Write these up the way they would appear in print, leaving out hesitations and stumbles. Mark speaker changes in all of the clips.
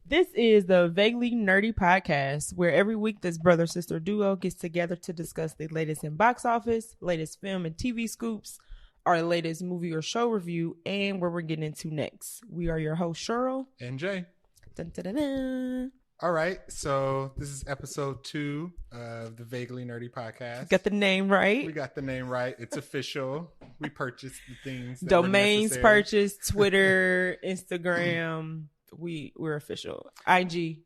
Speaker 1: This is the Vaguely Nerdy Podcast, where every week this brother-sister duo gets together to discuss the latest in box office, latest film and TV scoops, our latest movie or show review, and where we're getting into next. We are your hosts, Cheryl.
Speaker 2: And Jay.
Speaker 1: Dun, dun, dun, dun.
Speaker 2: All right, so this is episode 2 of the Vaguely Nerdy Podcast.
Speaker 1: Got the name right.
Speaker 2: We got the name right. It's official. We purchased the things. That
Speaker 1: Domains purchased, Twitter, Instagram. We're official. IG.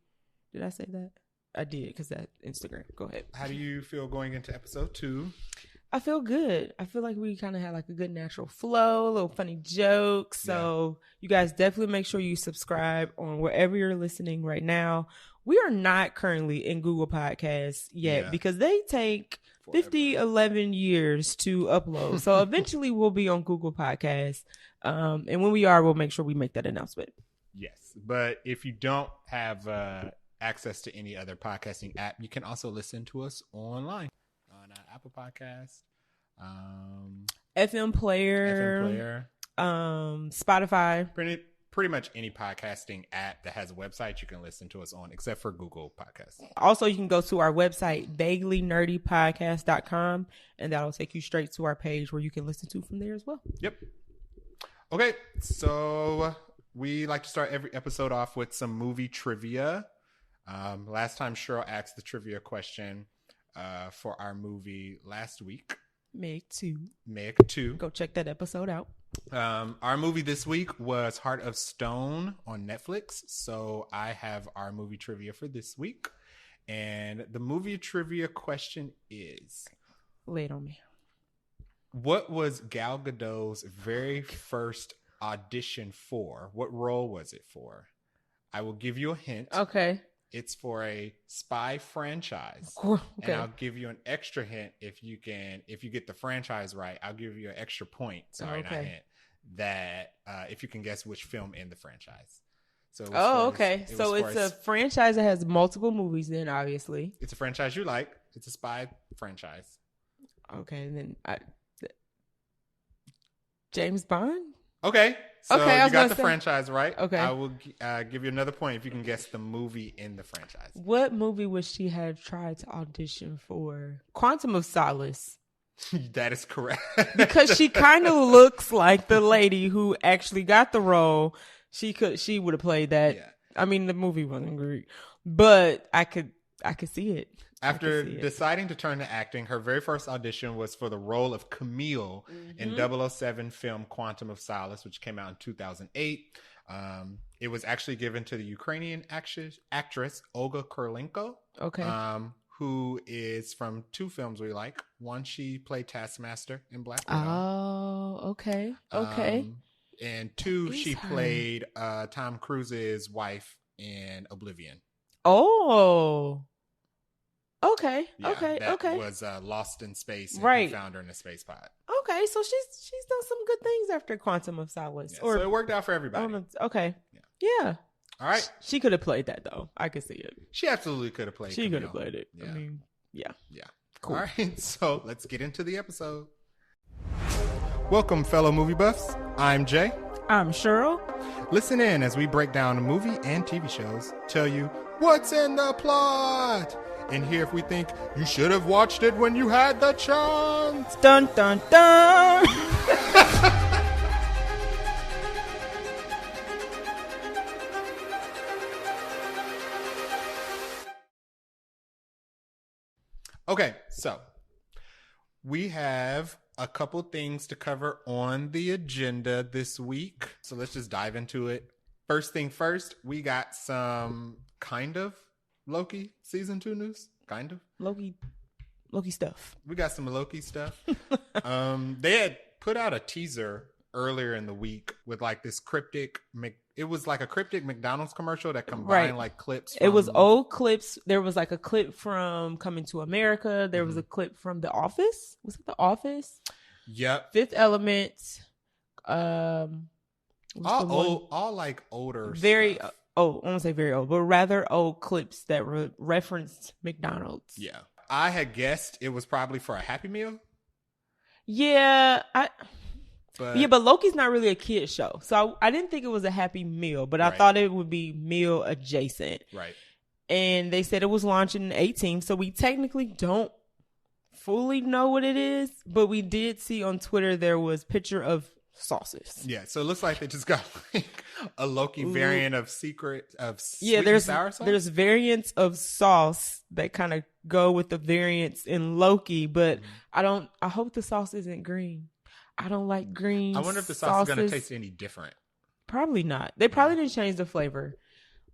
Speaker 1: Did I say that? I did, because that's Instagram. Go ahead.
Speaker 2: How do you feel going into episode 2?
Speaker 1: I feel good. I feel like we kind of had like a good natural flow, a little funny jokes. So you guys definitely make sure you subscribe on wherever you're listening right now. We are not currently in Google Podcasts yet because they take 11 years to upload. So eventually we'll be on Google Podcasts. And when we are, we'll make sure we make that announcement.
Speaker 2: Yes. But if you don't have access to any other podcasting app, you can also listen to us online. On Apple Podcast,
Speaker 1: FM Player, Spotify.
Speaker 2: Pretty much any podcasting app that has a website you can listen to us on, except for Google Podcasts.
Speaker 1: Also, you can go to our website, vaguelynerdypodcast.com, and that'll take you straight to our page where you can listen to from there as well.
Speaker 2: Yep. Okay, so we like to start every episode off with some movie trivia. Last time Cheryl asked the trivia question for our movie last week. Meg 2.
Speaker 1: Go check that episode out.
Speaker 2: Our movie this week was Heart of Stone on Netflix. So I have our movie trivia for this week. And the movie trivia question is...
Speaker 1: Lay it on me.
Speaker 2: What was Gal Gadot's very first audition for? What role was it for? I will give you a hint.
Speaker 1: Okay.
Speaker 2: It's for a spy franchise.
Speaker 1: Okay.
Speaker 2: And I'll give you an extra hint if you get the franchise right, I'll give you an extra point. Sorry, not hint. That if you can guess which film in the franchise. So
Speaker 1: okay. So it's a franchise that has multiple movies then, obviously.
Speaker 2: It's a franchise you like. It's a spy franchise.
Speaker 1: Okay, and then James Bond?
Speaker 2: Okay. So
Speaker 1: okay,
Speaker 2: you got the franchise right.
Speaker 1: Okay.
Speaker 2: I will give you another point if you can guess the movie in the franchise.
Speaker 1: What movie would she have tried to audition for? Quantum of Solace.
Speaker 2: That is correct.
Speaker 1: Because she kind of looks like the lady who actually got the role. She would have played that. Yeah. I mean, the movie wasn't great, but I could see it.
Speaker 2: After deciding to turn to acting, her very first audition was for the role of Camille in 007 film Quantum of Solace, which came out in 2008. It was actually given to the Ukrainian actress Olga Kurylenko, who is from 2 films we like. One, she played Taskmaster in Black Widow.
Speaker 1: Oh, okay.
Speaker 2: And 2, she played Tom Cruise's wife in Oblivion.
Speaker 1: Oh, okay.
Speaker 2: That was Lost in Space, and he found her in a space pod.
Speaker 1: Okay, so she's done some good things after Quantum of Solace.
Speaker 2: Yeah, so it worked out for everybody.
Speaker 1: Okay. Yeah.
Speaker 2: All right.
Speaker 1: She could have played that, though. I could see it.
Speaker 2: She absolutely could have played it.
Speaker 1: She could have played it.
Speaker 2: Yeah.
Speaker 1: I mean, yeah.
Speaker 2: Cool. All right, so let's get into the episode. Welcome, fellow movie buffs. I'm Jay.
Speaker 1: I'm Cheryl.
Speaker 2: Listen in as we break down a movie and TV shows, tell you what's in the plot, and hear if we think you should have watched it when you had the chance.
Speaker 1: Dun, dun, dun.
Speaker 2: Okay, so we have a couple things to cover on the agenda this week. So let's just dive into it. First thing first, we got some kind of Loki season 2 news. Kind of.
Speaker 1: Loki stuff.
Speaker 2: We got some Loki stuff. They had put out a teaser earlier in the week with like this cryptic it was like a cryptic McDonald's commercial that combined like clips
Speaker 1: it was old clips. There was like a clip from Coming to America. There was a clip from The Office. Was it The Office?
Speaker 2: Yep.
Speaker 1: Fifth Element.
Speaker 2: All like older stuff.
Speaker 1: I won't say very old, but rather old clips that referenced McDonald's.
Speaker 2: Yeah. I had guessed it was probably for a Happy Meal.
Speaker 1: Yeah, But Loki's not really a kid show. So I didn't think it was a Happy Meal, but I thought it would be meal adjacent.
Speaker 2: Right.
Speaker 1: And they said it was launching in 2018, so we technically don't fully know what it is, but we did see on Twitter there was picture of sauces.
Speaker 2: Yeah, so it looks like they just got like a Loki variant of sweet and sour sauce.
Speaker 1: There's variants of sauce that kind of go with the variants in Loki, but I hope the sauce isn't green. I don't like green.
Speaker 2: I wonder if the sauce is going to taste any different.
Speaker 1: Probably not. They probably didn't change the flavor.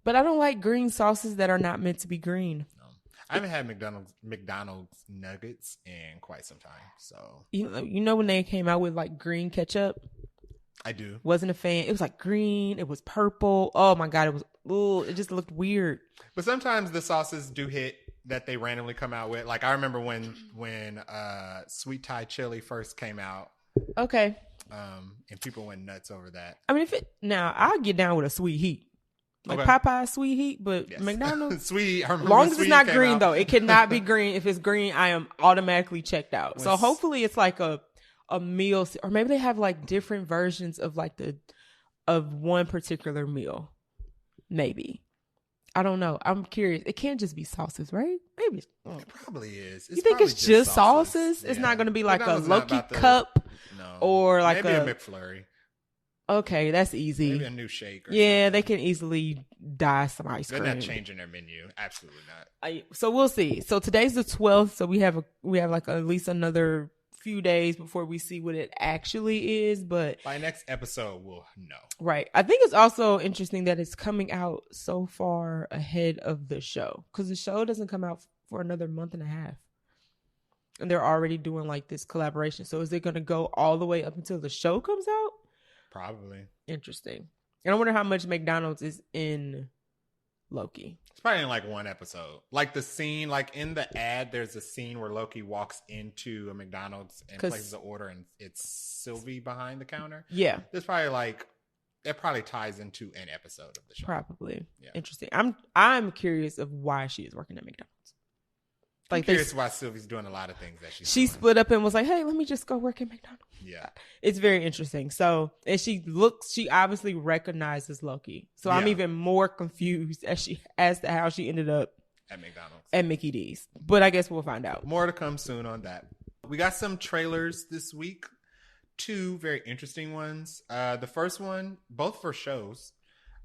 Speaker 1: But I don't like green sauces that are not meant to be green.
Speaker 2: No. I haven't had McDonald's nuggets in quite some time. So
Speaker 1: you know when they came out with like green ketchup?
Speaker 2: I do.
Speaker 1: Wasn't a fan. It was like green. It was purple. Oh my God. It just looked weird.
Speaker 2: But sometimes the sauces do hit that they randomly come out with. Like I remember when sweet Thai chili first came out.
Speaker 1: Okay.
Speaker 2: And people went nuts over that.
Speaker 1: I mean, I'll get down with a sweet heat. Like Popeye's sweet heat, but McDonald's
Speaker 2: sweet.
Speaker 1: As long as it's not green though, it cannot be green. If it's green, I am automatically checked out. So hopefully it's like a meal, or maybe they have like different versions of like of one particular meal. Maybe. I don't know. I'm curious. It can't just be sauces, right? Maybe
Speaker 2: it probably is.
Speaker 1: You think it's just sauces? Yeah. It's not going to be like McDonald's a Loki cup or like
Speaker 2: maybe a McFlurry.
Speaker 1: Okay, that's easy.
Speaker 2: Maybe a new shake.
Speaker 1: Yeah, they can easily dye some ice cream.
Speaker 2: They're not changing their menu. Absolutely not.
Speaker 1: So we'll see. So today's the 12th. So we have like at least another few days before we see what it actually is. But
Speaker 2: by next episode, we'll know.
Speaker 1: Right. I think it's also interesting that it's coming out so far ahead of the show, because the show doesn't come out for another month and a half. And they're already doing like this collaboration. So is it going to go all the way up until the show comes out?
Speaker 2: Probably.
Speaker 1: Interesting. And I wonder how much McDonald's is in Loki.
Speaker 2: It's probably in like one episode. Like the scene, like in the ad, there's a scene where Loki walks into a McDonald's and places an order, and it's Sylvie behind the counter.
Speaker 1: Yeah.
Speaker 2: There's probably like, it probably ties into an episode of the show.
Speaker 1: Probably. Yeah. Interesting. I'm curious of why she is working at McDonald's.
Speaker 2: Like, I'm curious why Sylvie's doing a lot of things that she doing.
Speaker 1: Split up and was like, hey, let me just go work at McDonald's.
Speaker 2: Yeah.
Speaker 1: It's very interesting. So, and she obviously recognizes Loki. So I'm even more confused as to how she ended up
Speaker 2: at McDonald's.
Speaker 1: At Mickey D's. But I guess we'll find out.
Speaker 2: More to come soon on that. We got some trailers this week. 2 very interesting ones. The first one, both for shows.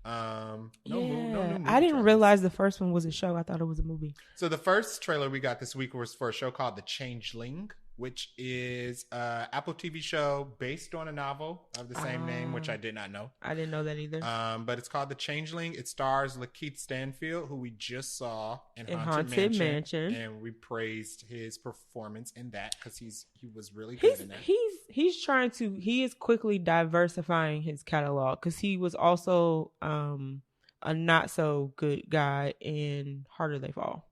Speaker 2: No movie
Speaker 1: I didn't realize the first one was a show. I thought it was a movie.
Speaker 2: So the first trailer we got this week was for a show called The Changeling, which is an Apple TV show based on a novel of the same name, which I did not know.
Speaker 1: I didn't know that either.
Speaker 2: But it's called The Changeling. It stars Lakeith Stanfield, who we just saw in Haunted Mansion. And we praised his performance in that because he was really good in that.
Speaker 1: He is quickly diversifying his catalog, because he was also a not so good guy in Harder They Fall.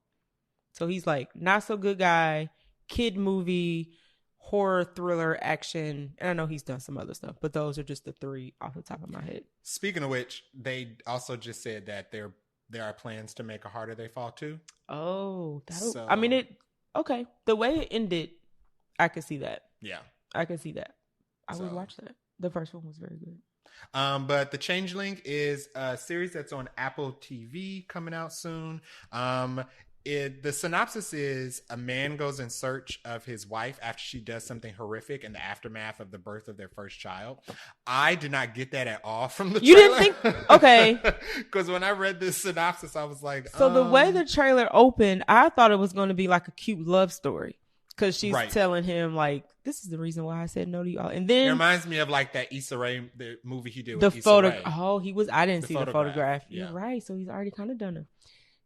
Speaker 1: So he's like not so good guy, kid movie, horror, thriller, action, and I know he's done some other stuff, but those are just the 3 off the top of my head.
Speaker 2: Speaking of which, they also just said that there are plans to make a Harder They Fall too.
Speaker 1: Oh, okay. The way it ended, I could see that.
Speaker 2: Yeah, I
Speaker 1: could see that. I would watch that. The first one was very good.
Speaker 2: But The Changeling is a series that's on Apple TV coming out soon. The synopsis is a man goes in search of his wife after she does something horrific in the aftermath of the birth of their first child. I did not get that at all from the trailer.
Speaker 1: You didn't think? Okay.
Speaker 2: Because when I read this synopsis, I was like,
Speaker 1: So the way the trailer opened, I thought it was going to be like a cute love story. Because she's telling him, like, this is the reason why I said no to y'all. And then
Speaker 2: it reminds me of like that Issa Rae, the movie he did with Issa Rae.
Speaker 1: I didn't see the photograph. Yeah. You're right. So he's already kind of done it.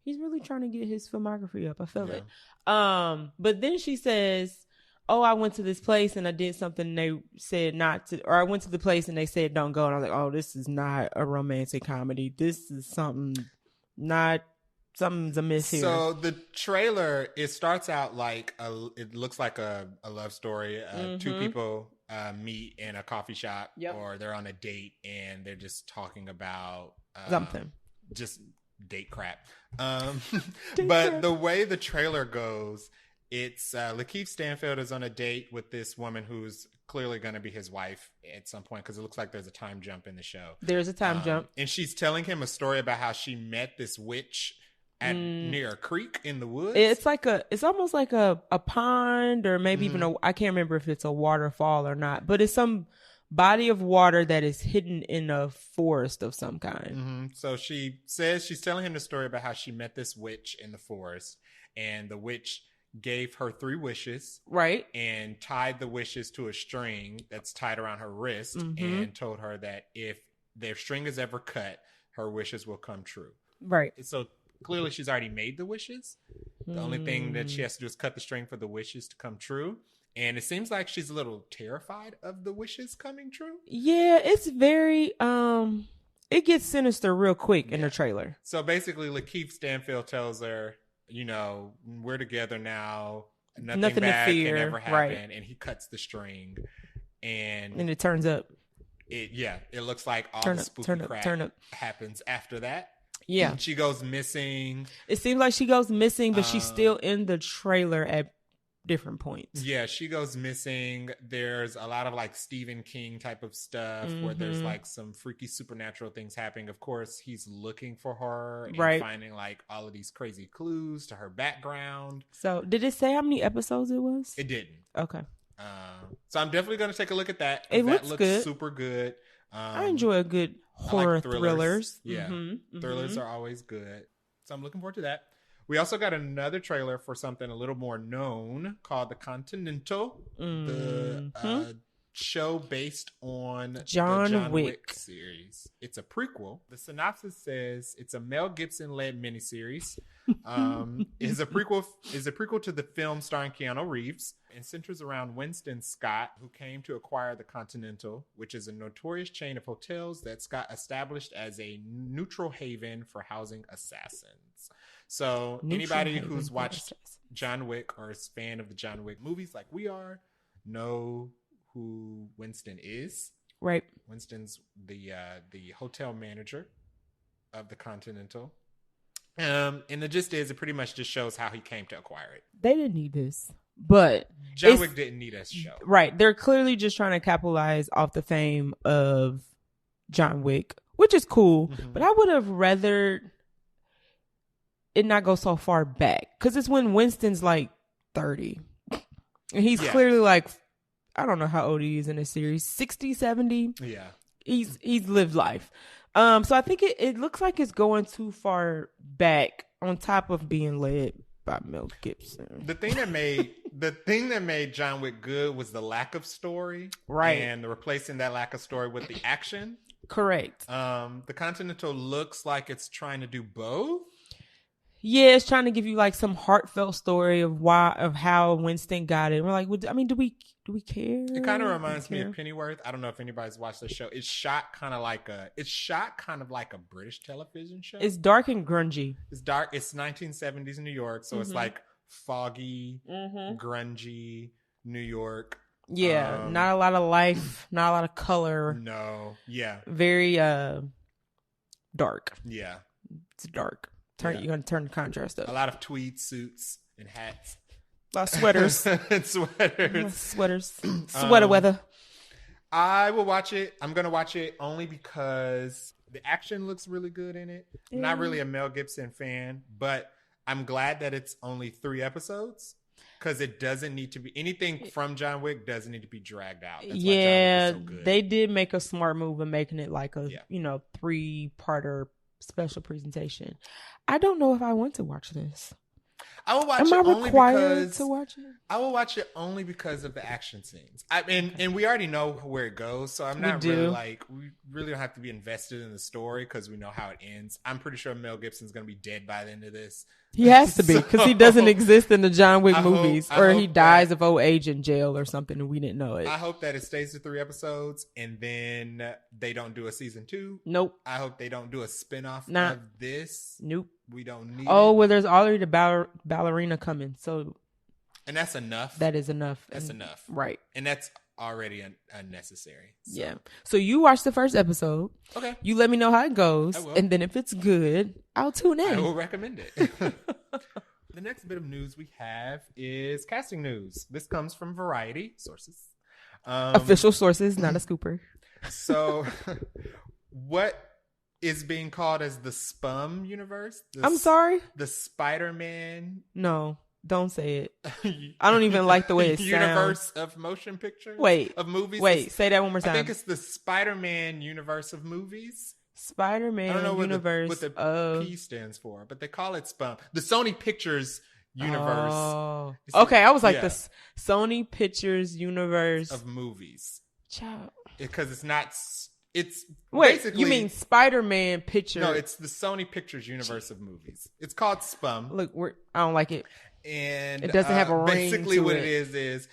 Speaker 1: He's really trying to get his filmography up. I feel it. But then she says, oh, I went to this place and I did something and they said not to, or I went to the place and they said don't go. And I was like, oh, this is not a romantic comedy. This is something's amiss here.
Speaker 2: So the trailer, it starts out like it looks like a love story. 2 people meet in a coffee shop, or they're on a date and they're just talking about
Speaker 1: something,
Speaker 2: just date crap. But the way the trailer goes, it's Lakeith Stanfield is on a date with this woman who's clearly going to be his wife at some point because it looks like there's a time jump in the show.
Speaker 1: There's a time jump.
Speaker 2: And she's telling him a story about how she met this witch at near a creek in the woods.
Speaker 1: It's almost like a pond or maybe even I can't remember if it's a waterfall or not, but it's some body of water that is hidden in a forest of some kind.
Speaker 2: So she says she's telling him the story about how she met this witch in the forest, and the witch gave her 3 wishes,
Speaker 1: right,
Speaker 2: and tied the wishes to a string that's tied around her wrist, and told her that if their string is ever cut, her wishes will come true.
Speaker 1: Right.
Speaker 2: So clearly she's already made the wishes. The only thing that she has to do is cut the string for the wishes to come true. And it seems like she's a little terrified of the wishes coming true.
Speaker 1: Yeah, it's very it gets sinister real quick in the trailer.
Speaker 2: So basically Lakeith Stanfield tells her, you know, we're together now. Nothing bad
Speaker 1: to fear.
Speaker 2: can ever happen.
Speaker 1: Right.
Speaker 2: And he cuts the string. And
Speaker 1: it turns up.
Speaker 2: It looks like all
Speaker 1: turn
Speaker 2: the
Speaker 1: up,
Speaker 2: spooky crap happens after that.
Speaker 1: Yeah.
Speaker 2: And she goes missing.
Speaker 1: It seems like she goes missing, but she's still in the trailer at different points.
Speaker 2: Yeah, she goes missing. There's a lot of like Stephen King type of stuff where there's like some freaky supernatural things happening. Of course, he's looking for her and finding like all of these crazy clues to her background.
Speaker 1: So did it say how many episodes it was?
Speaker 2: It didn't.
Speaker 1: Okay.
Speaker 2: So I'm definitely going to take a look at that.
Speaker 1: It
Speaker 2: looks
Speaker 1: good.
Speaker 2: Super good.
Speaker 1: I enjoy a good horror thrillers.
Speaker 2: Yeah. Thrillers are always good. So I'm looking forward to that. We also got another trailer for something a little more known called The Continental, the show based on the John Wick series. It's a prequel. The synopsis says it's a Mel Gibson-led miniseries. Is a prequel to the film starring Keanu Reeves and centers around Winston Scott, who came to acquire the Continental, which is a notorious chain of hotels that Scott established as a neutral haven for housing assassins. So anybody who's watched John Wick or is a fan of the John Wick movies like we are know who Winston is.
Speaker 1: Right.
Speaker 2: Winston's the hotel manager of the Continental. And the gist is it pretty much just shows how he came to acquire it.
Speaker 1: They didn't need this. But
Speaker 2: John Wick didn't need a show.
Speaker 1: Right. They're clearly just trying to capitalize off the fame of John Wick, which is cool. But I would have rather it not go so far back. Because it's when Winston's like 30. And he's clearly like, I don't know how old he is in this series. 60, 70?
Speaker 2: Yeah.
Speaker 1: He's lived life. So I think it looks like it's going too far back on top of being led by Mel Gibson.
Speaker 2: The thing that made John Wick good was the lack of story.
Speaker 1: Right.
Speaker 2: And replacing that lack of story with the action.
Speaker 1: Correct.
Speaker 2: The Continental looks like it's trying to do both.
Speaker 1: Yeah, it's trying to give you like some heartfelt story of how Winston got it. We're like, I mean, do we care?
Speaker 2: It kind of reminds me of Pennyworth. I don't know if anybody's watched this show. It's shot kind of like a British television show.
Speaker 1: It's dark and grungy.
Speaker 2: It's dark. It's 1970s New York, so it's like foggy, grungy New York.
Speaker 1: Yeah, not a lot of life, not a lot of color.
Speaker 2: No, yeah,
Speaker 1: very dark.
Speaker 2: Yeah,
Speaker 1: it's dark. You're gonna turn the contrast up.
Speaker 2: A lot of tweed suits and hats.
Speaker 1: A lot of sweaters.
Speaker 2: Sweaters.
Speaker 1: Sweater weather.
Speaker 2: I will watch it. I'm gonna watch it only because the action looks really good in it. I'm not really a Mel Gibson fan, but I'm glad that it's only 3 episodes. Because it doesn't need to be anything from John Wick doesn't need to be dragged out. That's why John Wick is so good.
Speaker 1: They did make a smart move in making it like a 3-parter special presentation. I don't know if I want to watch this.
Speaker 2: I will watch
Speaker 1: it only because
Speaker 2: to watch it. I will watch it only because of the action scenes. And we already know where it goes, so I'm not really we really don't have to be invested in the story because we know how it ends. I'm pretty sure Mel Gibson's going to be dead by the end of this.
Speaker 1: He has to be because he doesn't exist in the John Wick movies, or he dies of old age in jail or something, and we didn't know it.
Speaker 2: I hope that it stays to 3 episodes, and then they don't do a season 2.
Speaker 1: Nope.
Speaker 2: I hope they don't do a spinoff of this.
Speaker 1: Nope.
Speaker 2: We don't need.
Speaker 1: Oh, well, there's already the ballerina coming, so.
Speaker 2: And that's enough.
Speaker 1: That is enough.
Speaker 2: That's enough.
Speaker 1: Right.
Speaker 2: And that's already unnecessary. So.
Speaker 1: Yeah. So you watch the first episode.
Speaker 2: Okay.
Speaker 1: You let me know how it goes. And then if it's good, I'll tune in.
Speaker 2: I will recommend it. The next bit of news we have is casting news. This comes from Variety sources.
Speaker 1: Official sources, not a scooper.
Speaker 2: So, what is being called as the Spum universe?
Speaker 1: I'm sorry?
Speaker 2: The Spider-Man.
Speaker 1: No, don't say it. I don't even like the way it
Speaker 2: universe
Speaker 1: sounds.
Speaker 2: of motion pictures?
Speaker 1: Of
Speaker 2: movies?
Speaker 1: Wait, say that one more time.
Speaker 2: I think it's the Spider-Man universe of movies.
Speaker 1: Spider-Man
Speaker 2: I don't know
Speaker 1: universe
Speaker 2: what the P stands for, but they call it Spum. The Sony Pictures universe.
Speaker 1: Oh. Okay, I was like the Sony Pictures universe
Speaker 2: of movies.
Speaker 1: Child.
Speaker 2: Because it's
Speaker 1: wait,
Speaker 2: basically,
Speaker 1: you mean Spider-Man picture?
Speaker 2: No, it's the Sony Pictures universe of movies. It's called Spum.
Speaker 1: Look, I don't like it.
Speaker 2: And
Speaker 1: it doesn't have a ring.
Speaker 2: Basically,
Speaker 1: to
Speaker 2: what
Speaker 1: it
Speaker 2: is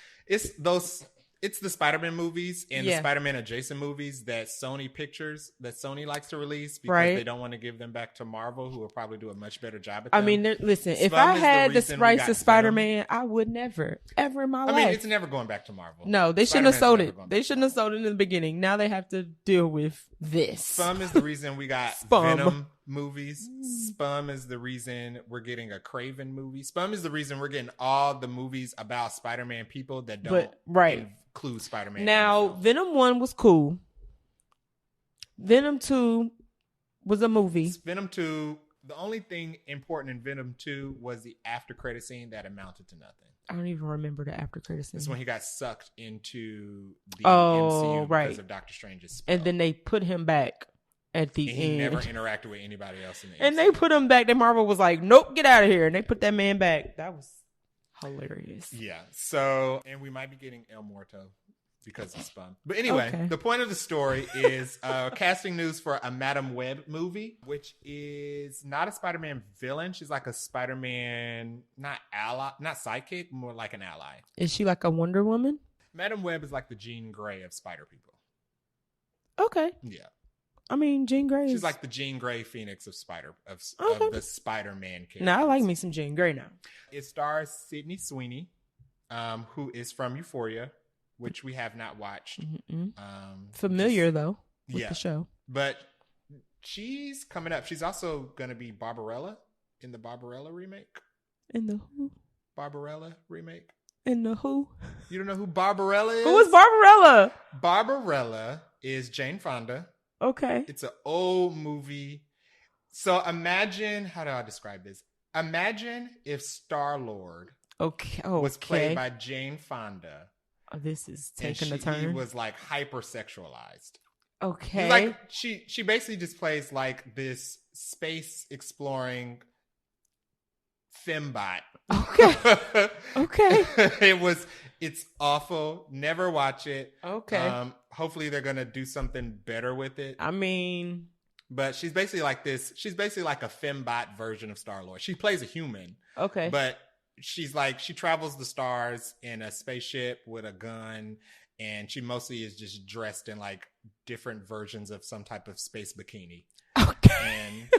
Speaker 2: it's the Spider-Man movies and the Spider-Man adjacent movies that Sony likes to release because they don't want to give them back to Marvel, who will probably do a much better job at them.
Speaker 1: I mean, listen, if I had the rights to Spider-Man, I would never, ever in my life.
Speaker 2: I mean, it's never going back to Marvel.
Speaker 1: No, they shouldn't have sold it. They shouldn't have sold it in the beginning. Now they have to deal with this.
Speaker 2: Spum is the reason we got Venom movies. Spum is the reason we're getting a Craven movie. Spum is the reason we're getting all the movies about Spider-Man people that don't include Spider-Man.
Speaker 1: Now, Venom 1 was cool. Venom 2 was a movie.
Speaker 2: Venom 2, the only thing important in Venom 2 was the after credit scene that amounted to nothing.
Speaker 1: I don't even remember the after credit scene.
Speaker 2: It's when he got sucked into the MCU because of Doctor Strange's spell.
Speaker 1: And then they put him back at the end.
Speaker 2: He never interacted with anybody else in the MCU.
Speaker 1: And they put him back. Then Marvel was like, nope, get out of here. And they put that man back. That was hilarious.
Speaker 2: Yeah. So, and we might be getting El Muerto because of Spun. But anyway, the point of the story is casting news for a Madam Web movie, which is not a Spider-Man villain. She's like a Spider-Man, not sidekick, more like an ally.
Speaker 1: Is she like a Wonder Woman?
Speaker 2: Madam Web is like the Jean Grey of Spider people.
Speaker 1: Okay.
Speaker 2: Yeah.
Speaker 1: I mean, Jean Grey.
Speaker 2: She's like the Jean Grey Phoenix of the Spider-Man character.
Speaker 1: Now I like me some Jean Grey now.
Speaker 2: It stars Sydney Sweeney, who is from Euphoria, which we have not watched.
Speaker 1: Familiar though with the show,
Speaker 2: but she's coming up. She's also going to be Barbarella in the Barbarella remake.
Speaker 1: In the who?
Speaker 2: Barbarella remake.
Speaker 1: In the who?
Speaker 2: You don't know who Barbarella is?
Speaker 1: Who is Barbarella?
Speaker 2: Barbarella is Jane Fonda.
Speaker 1: Okay.
Speaker 2: It's an old movie. So imagine, how do I describe this? Imagine if Star-Lord was played by Jane Fonda.
Speaker 1: Oh, this is taking a turn.
Speaker 2: He was like hypersexualized.
Speaker 1: Okay.
Speaker 2: Like she basically just plays like this space exploring fembot.
Speaker 1: Okay. Okay.
Speaker 2: It's awful. Never watch it.
Speaker 1: Okay.
Speaker 2: Hopefully they're gonna do something better with it.
Speaker 1: I mean,
Speaker 2: but she's basically like this. She's basically like a fembot version of Star-Lord. She plays a human.
Speaker 1: Okay.
Speaker 2: But she's like, she travels the stars in a spaceship with a gun, and she mostly is just dressed in like different versions of some type of space bikini.
Speaker 1: Okay.
Speaker 2: And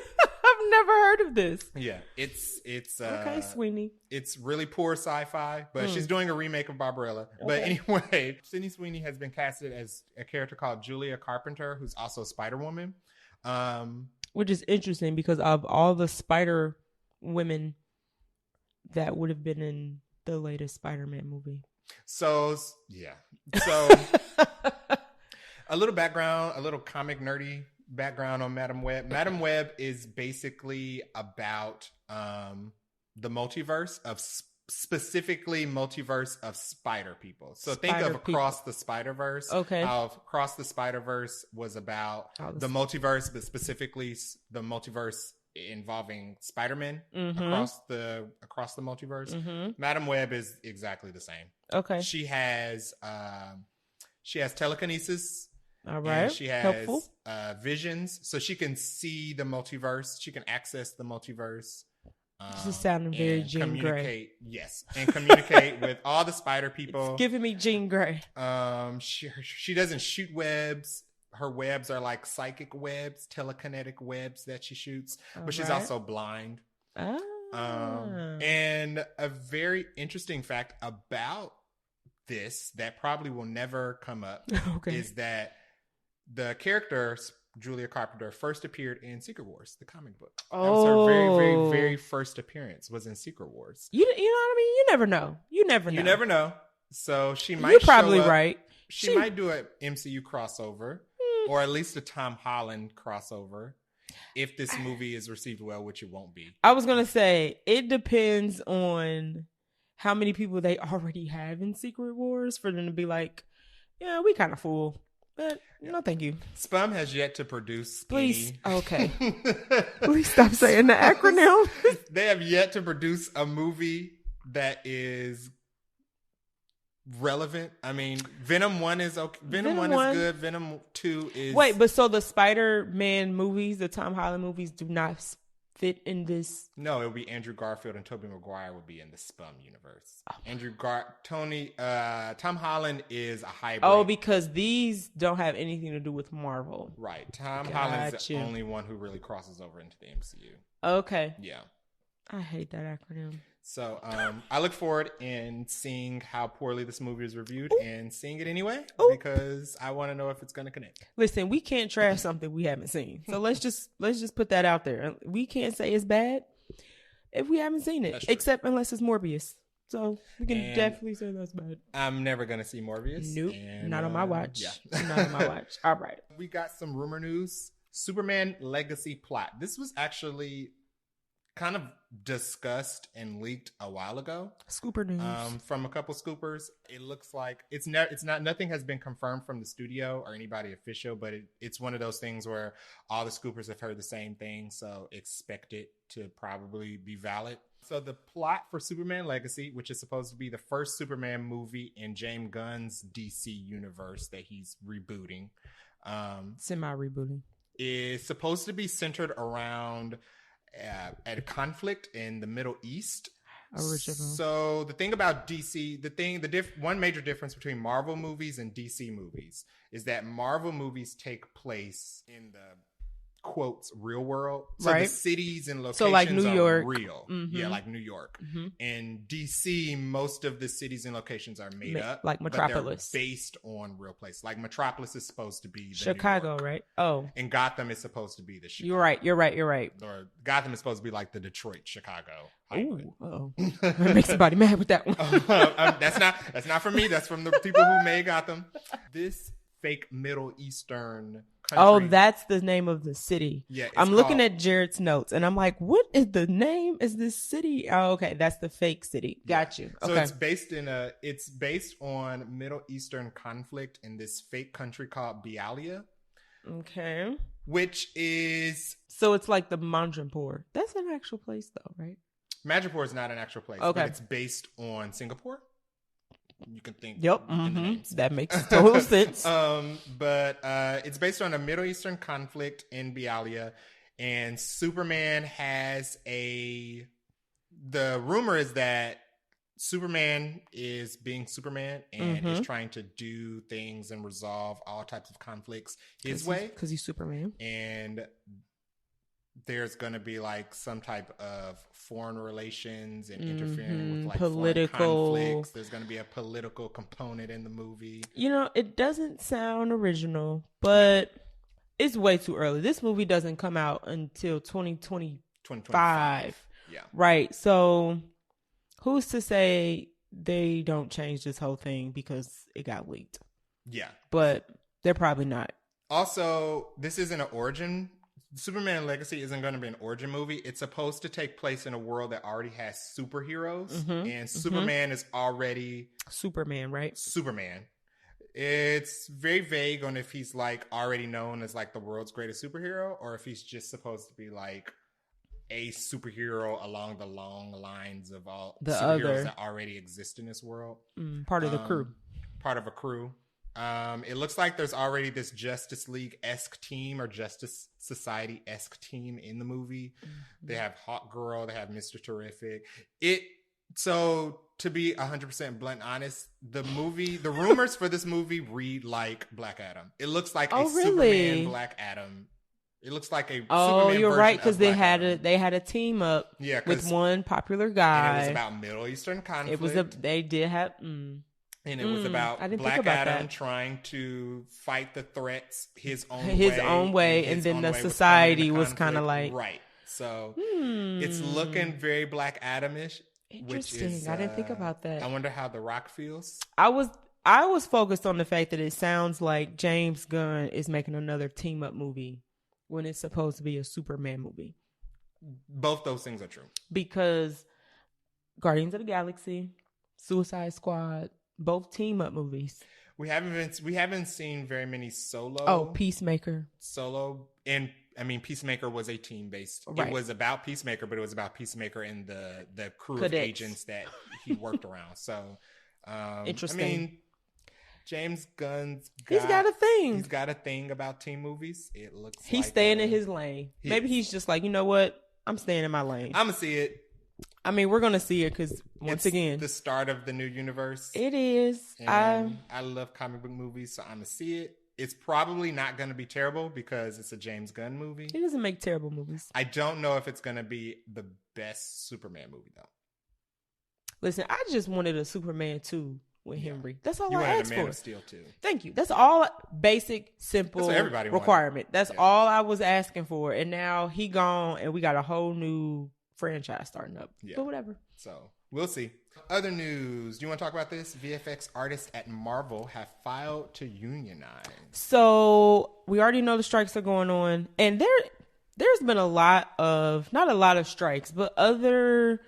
Speaker 1: I've never heard of this.
Speaker 2: Yeah, it's
Speaker 1: okay, Sweeney.
Speaker 2: It's really poor sci-fi, but she's doing a remake of Barbarella. Okay. But anyway, Sydney Sweeney has been casted as a character called Julia Carpenter, who's also Spider-Woman.
Speaker 1: Which is interesting because of all the Spider women that would have been in the latest Spider-Man movie. So, yeah. So, a little background, a little comic nerdy background on Madam Web. Madam Web is basically about the multiverse of specifically multiverse of spider people. So think of Across the Spider-Verse. Okay. How Across the Spider-Verse was about the multiverse, but specifically the multiverse involving Spider-Man across the multiverse. Madam Web is exactly the same. Okay. She has telekinesis. All right. And she has visions, so she can see the multiverse. She can access the multiverse. This is sounding very Jean Grey. Yes, and communicate with all the spider people. It's giving me Jean Grey. She doesn't shoot webs. Her webs are like psychic webs, telekinetic webs that she shoots. But she's also blind. And a very interesting fact about this that probably will never come up is that the character Julia Carpenter first appeared in Secret Wars, the comic book. That was her very, very, very first appearance was in Secret Wars. You know what I mean? You never know. You never know. So she might. You're probably right.
Speaker 2: she might do an MCU crossover, or at least a Tom Holland crossover, if this movie is received well, which it won't be.
Speaker 1: I was gonna say it depends on how many people they already have in Secret Wars for them to be like, yeah, we kind of full, but no, thank you.
Speaker 2: Spum has yet to produce.
Speaker 1: Please, okay. Please stop saying the acronym.
Speaker 2: They have yet to produce a movie that is relevant. I mean, Venom 1 is okay. Venom 1 is good. Venom 2 is...
Speaker 1: Wait, but so the Spider-Man movies, the Tom Holland movies, do not fit in this?
Speaker 2: No, it would be Andrew Garfield and Tobey Maguire would be in the Spum universe.
Speaker 1: Oh.
Speaker 2: Tom Holland is a hybrid.
Speaker 1: Oh, because these don't have anything to do with Marvel.
Speaker 2: Right. Tom Holland is the only one who really crosses over into the MCU.
Speaker 1: Okay.
Speaker 2: Yeah.
Speaker 1: I hate that acronym.
Speaker 2: So I look forward in seeing how poorly this movie is reviewed and seeing it anyway because I want to know if it's going to connect.
Speaker 1: Listen, we can't trash something we haven't seen. So let's just put that out there. We can't say it's bad if we haven't seen it, except unless it's Morbius. So we can definitely say that's bad.
Speaker 2: I'm never going to see Morbius.
Speaker 1: Nope, not on my watch. Yeah. Not on my watch. All right.
Speaker 2: We got some rumor news. Superman legacy plot. This was actually kind of discussed and leaked a while ago.
Speaker 1: Scooper news.
Speaker 2: From a couple scoopers. It looks like nothing has been confirmed from the studio or anybody official, but it's one of those things where all the scoopers have heard the same thing, so expect it to probably be valid. So the plot for Superman Legacy, which is supposed to be the first Superman movie in James Gunn's DC universe that he's rebooting,
Speaker 1: semi-rebooting, is
Speaker 2: supposed to be centered around at a conflict in the Middle East.
Speaker 1: Original.
Speaker 2: So the thing about DC, one major difference between Marvel movies and DC movies is that Marvel movies take place in the quotes real world. So the cities and locations
Speaker 1: like New York.
Speaker 2: are real.
Speaker 1: Mm-hmm.
Speaker 2: Yeah, like New York.
Speaker 1: Mm-hmm.
Speaker 2: In DC, most of the cities and locations are made up.
Speaker 1: Like Metropolis.
Speaker 2: But they're based on real place. Like Metropolis is supposed to be the
Speaker 1: Chicago, right? Oh.
Speaker 2: And Gotham is supposed to be the Chicago.
Speaker 1: You're right.
Speaker 2: Or Gotham is supposed to be like the Detroit, Chicago.
Speaker 1: Oh. That makes somebody mad with that one.
Speaker 2: That's not from me. That's from the people who made Gotham. This fake Middle Eastern country.
Speaker 1: Oh, that's the name of the city.
Speaker 2: Yeah,
Speaker 1: I'm looking at Jared's notes and I'm like, what is the name? Is this city? Oh, okay. That's the fake city. Got you. Okay.
Speaker 2: So it's based on Middle Eastern conflict in this fake country called Bialya.
Speaker 1: Okay.
Speaker 2: Which is...
Speaker 1: So it's like the Mandrapur. That's an actual place though, right?
Speaker 2: Mandrapur is not an actual place.
Speaker 1: Okay.
Speaker 2: But it's based on Singapore. You can think.
Speaker 1: Yep.
Speaker 2: In the names.
Speaker 1: That makes total sense.
Speaker 2: But it's based on a Middle Eastern conflict in Bialya, and Superman has the rumor is that Superman is being Superman and is trying to do things and resolve all types of conflicts his way.
Speaker 1: Because he's Superman.
Speaker 2: And there's going to be like some type of foreign relations and interfering with like political conflicts. There's going to be a political component in the movie.
Speaker 1: You know, it doesn't sound original, but it's way too early. This movie doesn't come out until 2025.
Speaker 2: Yeah.
Speaker 1: Right. So who's to say they don't change this whole thing because it got leaked?
Speaker 2: Yeah.
Speaker 1: But they're probably not.
Speaker 2: Also, this isn't an origin. Superman Legacy isn't going to be an origin movie. It's supposed to take place in a world that already has superheroes. And Superman is already...
Speaker 1: Superman, right?
Speaker 2: Superman. It's very vague on if he's like already known as like the world's greatest superhero or if he's just supposed to be like a superhero along the long lines of all the superheroes that already exist in this world.
Speaker 1: Part of the crew.
Speaker 2: Part of a crew. It looks like there's already this Justice League-esque team or Justice Society-esque team in the movie. They have Hawkgirl, they have Mr. Terrific. So to be 100% blunt honest, the rumors for this movie read like Black Adam. It looks like a Superman Black Adam. It looks like a Superman
Speaker 1: you're right,
Speaker 2: because
Speaker 1: they had a team up with one popular guy.
Speaker 2: And it was about Middle Eastern conflict.
Speaker 1: They did have
Speaker 2: and it was about Black Adam trying to fight the threats his own way. And then the society was kind of like... Right. So it's looking very Black Adam-ish.
Speaker 1: Interesting. I didn't think about that.
Speaker 2: I wonder how The Rock feels.
Speaker 1: I was I was focused on the fact that it sounds like James Gunn is making another team up movie when it's supposed to be a Superman movie.
Speaker 2: Both those things are true.
Speaker 1: Because Guardians of the Galaxy, Suicide Squad, both team up movies.
Speaker 2: We haven't seen very many solo.
Speaker 1: Oh, Peacemaker.
Speaker 2: And I mean, Peacemaker was a team based.
Speaker 1: Right.
Speaker 2: It was about Peacemaker, but it was about Peacemaker and the crew
Speaker 1: Cadets.
Speaker 2: of agents that he worked around. So,
Speaker 1: Interesting.
Speaker 2: I mean, James Gunn's
Speaker 1: he's got a thing.
Speaker 2: He's got a thing about team movies. It looks
Speaker 1: he's
Speaker 2: like
Speaker 1: staying in his lane. Maybe he's just like, you know what? I'm staying in my lane.
Speaker 2: I'm gonna see it.
Speaker 1: I mean, we're gonna see it because once again,
Speaker 2: the start of the new universe.
Speaker 1: It is.
Speaker 2: And I love comic book movies, so I'm gonna see it. It's probably not gonna be terrible because it's a James Gunn movie.
Speaker 1: He doesn't make terrible movies.
Speaker 2: I don't know if it's gonna be the best Superman movie though.
Speaker 1: Listen, I just wanted a Superman 2 with Henry. That's all
Speaker 2: you
Speaker 1: I
Speaker 2: wanted
Speaker 1: asked
Speaker 2: a Man
Speaker 1: for.
Speaker 2: of Steel too.
Speaker 1: Thank you. That's all basic, simple
Speaker 2: That's what everybody
Speaker 1: requirement.
Speaker 2: wanted.
Speaker 1: That's all I was asking for. And now he gone and we got a whole new franchise starting up.
Speaker 2: Yeah.
Speaker 1: But whatever.
Speaker 2: So we'll see. Other news. Do you want to talk about this? VFX artists at Marvel have filed to unionize.
Speaker 1: So we already know the strikes are going on. And there's been a lot of, not a lot of strikes, but other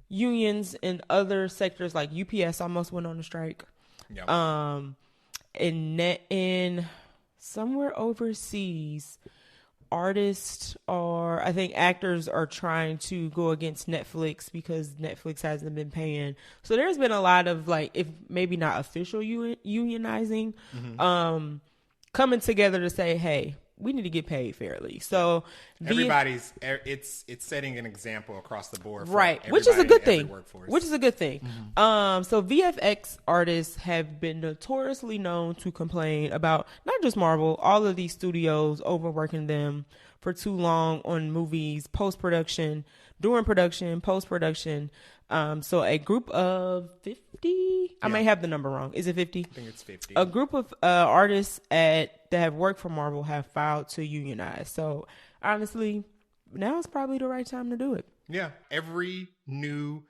Speaker 1: unions in other sectors like UPS almost went on a strike.
Speaker 2: Yep.
Speaker 1: In somewhere overseas, artists or I think actors are trying to go against Netflix because Netflix hasn't been paying. So there's been a lot of like, if maybe not official unionizing, coming together to say, hey, we need to get paid fairly. So
Speaker 2: everybody's it's setting an example across the board, for
Speaker 1: right? Which is a good thing.
Speaker 2: So
Speaker 1: VFX artists have been notoriously known to complain about not just Marvel, all of these studios overworking them for too long on movies, post-production, during production, post-production. So a group of 50, I may have the number wrong. Is it 50?
Speaker 2: I think it's 50.
Speaker 1: A group of artists that have worked for Marvel have filed to unionize. So honestly, now is probably the right time to do it.
Speaker 2: Yeah. Every new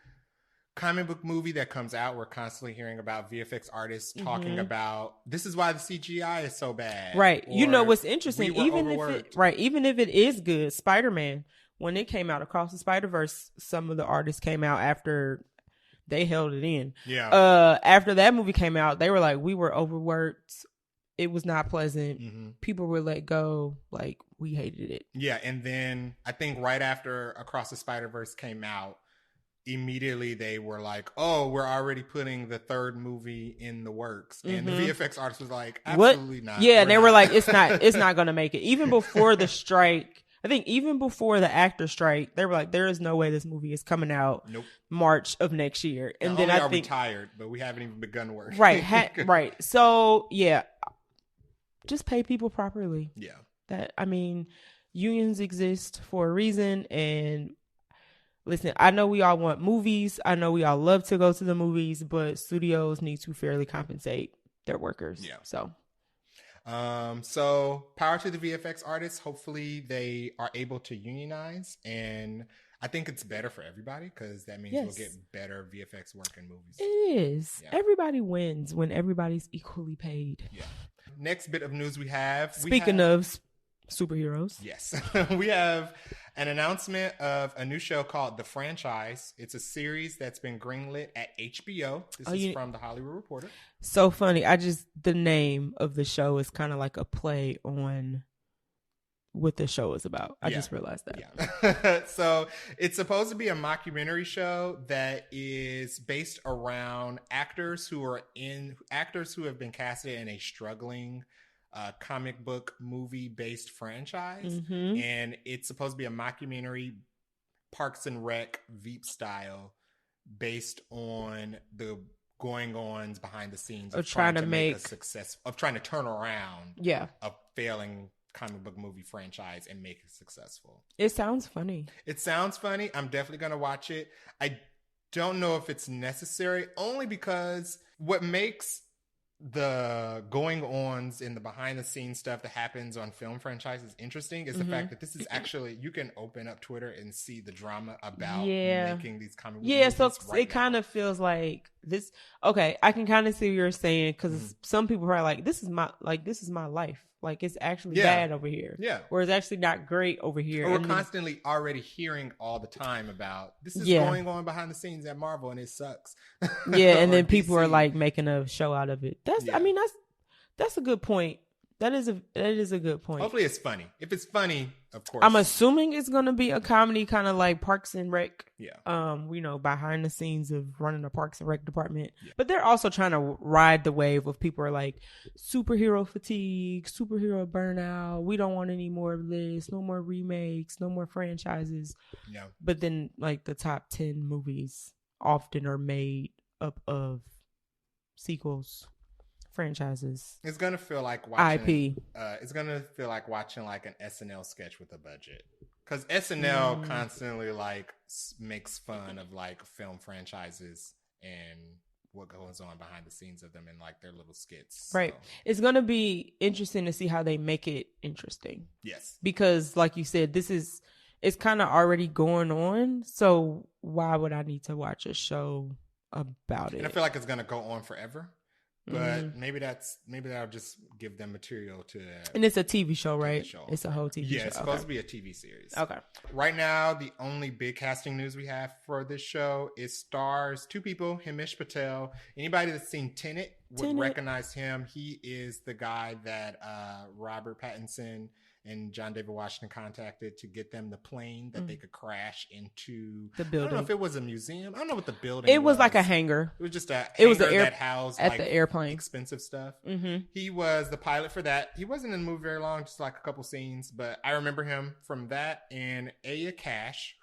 Speaker 2: comic book movie that comes out, we're constantly hearing about VFX artists talking about this is why the CGI is so bad.
Speaker 1: Right.
Speaker 2: Or,
Speaker 1: you know what's interesting,
Speaker 2: even
Speaker 1: if it is good, Spider-Man, when it came out, Across the Spider-Verse, some of the artists came out after they held it in.
Speaker 2: Yeah.
Speaker 1: After that movie came out, they were like, we were overworked. It was not pleasant. People were let go. Like, we hated it.
Speaker 2: Yeah. And then I think right after Across the Spider-Verse came out, immediately they were like, oh, we're already putting the third movie in the works. And the VFX artist was like, absolutely not.
Speaker 1: Yeah. And they were like, it's not going to make it. Even before the strike, I think even before the actor strike, they were like, there is no way this movie is coming out March of next year. And then I think
Speaker 2: we tired, but we haven't even begun work.
Speaker 1: Right. Right. So yeah, just pay people properly.
Speaker 2: Yeah.
Speaker 1: Unions exist for a reason. And listen, I know we all want movies. I know we all love to go to the movies, but studios need to fairly compensate their workers.
Speaker 2: Yeah.
Speaker 1: So
Speaker 2: power to the VFX artists. Hopefully they are able to unionize, and I think it's better for everybody because that means we'll get better VFX work in movies.
Speaker 1: It is. Yeah. Everybody wins when everybody's equally paid.
Speaker 2: Yeah. Next bit of news we have.
Speaker 1: Speaking of superheroes.
Speaker 2: Yes. We have an announcement of a new show called The Franchise. It's a series that's been greenlit at HBO. This is from The Hollywood Reporter.
Speaker 1: So funny. The name of the show is kind of like a play on what the show is about. I just realized that.
Speaker 2: Yeah. So it's supposed to be a mockumentary show that is based around actors who have been casted in a struggling comic book movie based franchise. And it's supposed to be a mockumentary, Parks and Rec Veep style, based on the going-ons behind the scenes of trying to make a success, of trying to turn around a failing comic book movie franchise and make it successful.
Speaker 1: It sounds funny.
Speaker 2: I'm definitely going to watch it. I don't know if it's necessary, only because what makes the going ons and the behind the scenes stuff that happens on film franchises interesting is the fact that this is actually, you can open up Twitter and see the drama about making these comic book movies
Speaker 1: so
Speaker 2: right
Speaker 1: it kind of feels like this. Okay, I can kind of see what you're saying, because some people are like, this is my life. Like, it's actually bad over here.
Speaker 2: Yeah.
Speaker 1: Or it's actually not great over here.
Speaker 2: Or we're constantly already hearing all the time about this is going on behind the scenes at Marvel and it sucks.
Speaker 1: Yeah, and then people are like making a show out of it. I mean, that's a good point. That is a good point.
Speaker 2: Hopefully it's funny. If it's funny, of course.
Speaker 1: I'm assuming it's going to be a comedy, kind of like Parks and Rec.
Speaker 2: Yeah.
Speaker 1: Behind the scenes of running a Parks and Rec department. Yeah. But they're also trying to ride the wave of people are like, superhero fatigue, superhero burnout. We don't want any more of this. No more remakes. No more franchises. Yeah. But then, like, the top 10 movies often are made up of sequels, franchises.
Speaker 2: It's gonna feel like watching
Speaker 1: IP.
Speaker 2: It's gonna feel like watching like an SNL sketch with a budget, because SNL constantly like makes fun of like film franchises and what goes on behind the scenes of them in like their little skits.
Speaker 1: Right. So it's gonna be interesting to see how they make it interesting.
Speaker 2: Yes.
Speaker 1: Because like you said, it's kind of already going on. So why would I need to watch a show about it?
Speaker 2: And I feel like it's gonna go on forever. But maybe that'll just give them material to.
Speaker 1: And it's a TV show, right? It's a whole TV show.
Speaker 2: Yeah, it's supposed to be a TV series.
Speaker 1: Okay.
Speaker 2: Right now, the only big casting news we have for this show is stars two people, Himesh Patel. Anybody that's seen Tenet would recognize him. He is the guy that Robert Pattinson and John David Washington contacted to get them the plane that they could crash into
Speaker 1: the building.
Speaker 2: I don't know if it was a museum. I don't know what the building was.
Speaker 1: It was like a hangar.
Speaker 2: It was just a hangar that housed
Speaker 1: at
Speaker 2: like
Speaker 1: the airplane
Speaker 2: expensive stuff. Mm-hmm. He was the pilot for that. He wasn't in the movie very long, just like a couple scenes, but I remember him from that. And Ayer,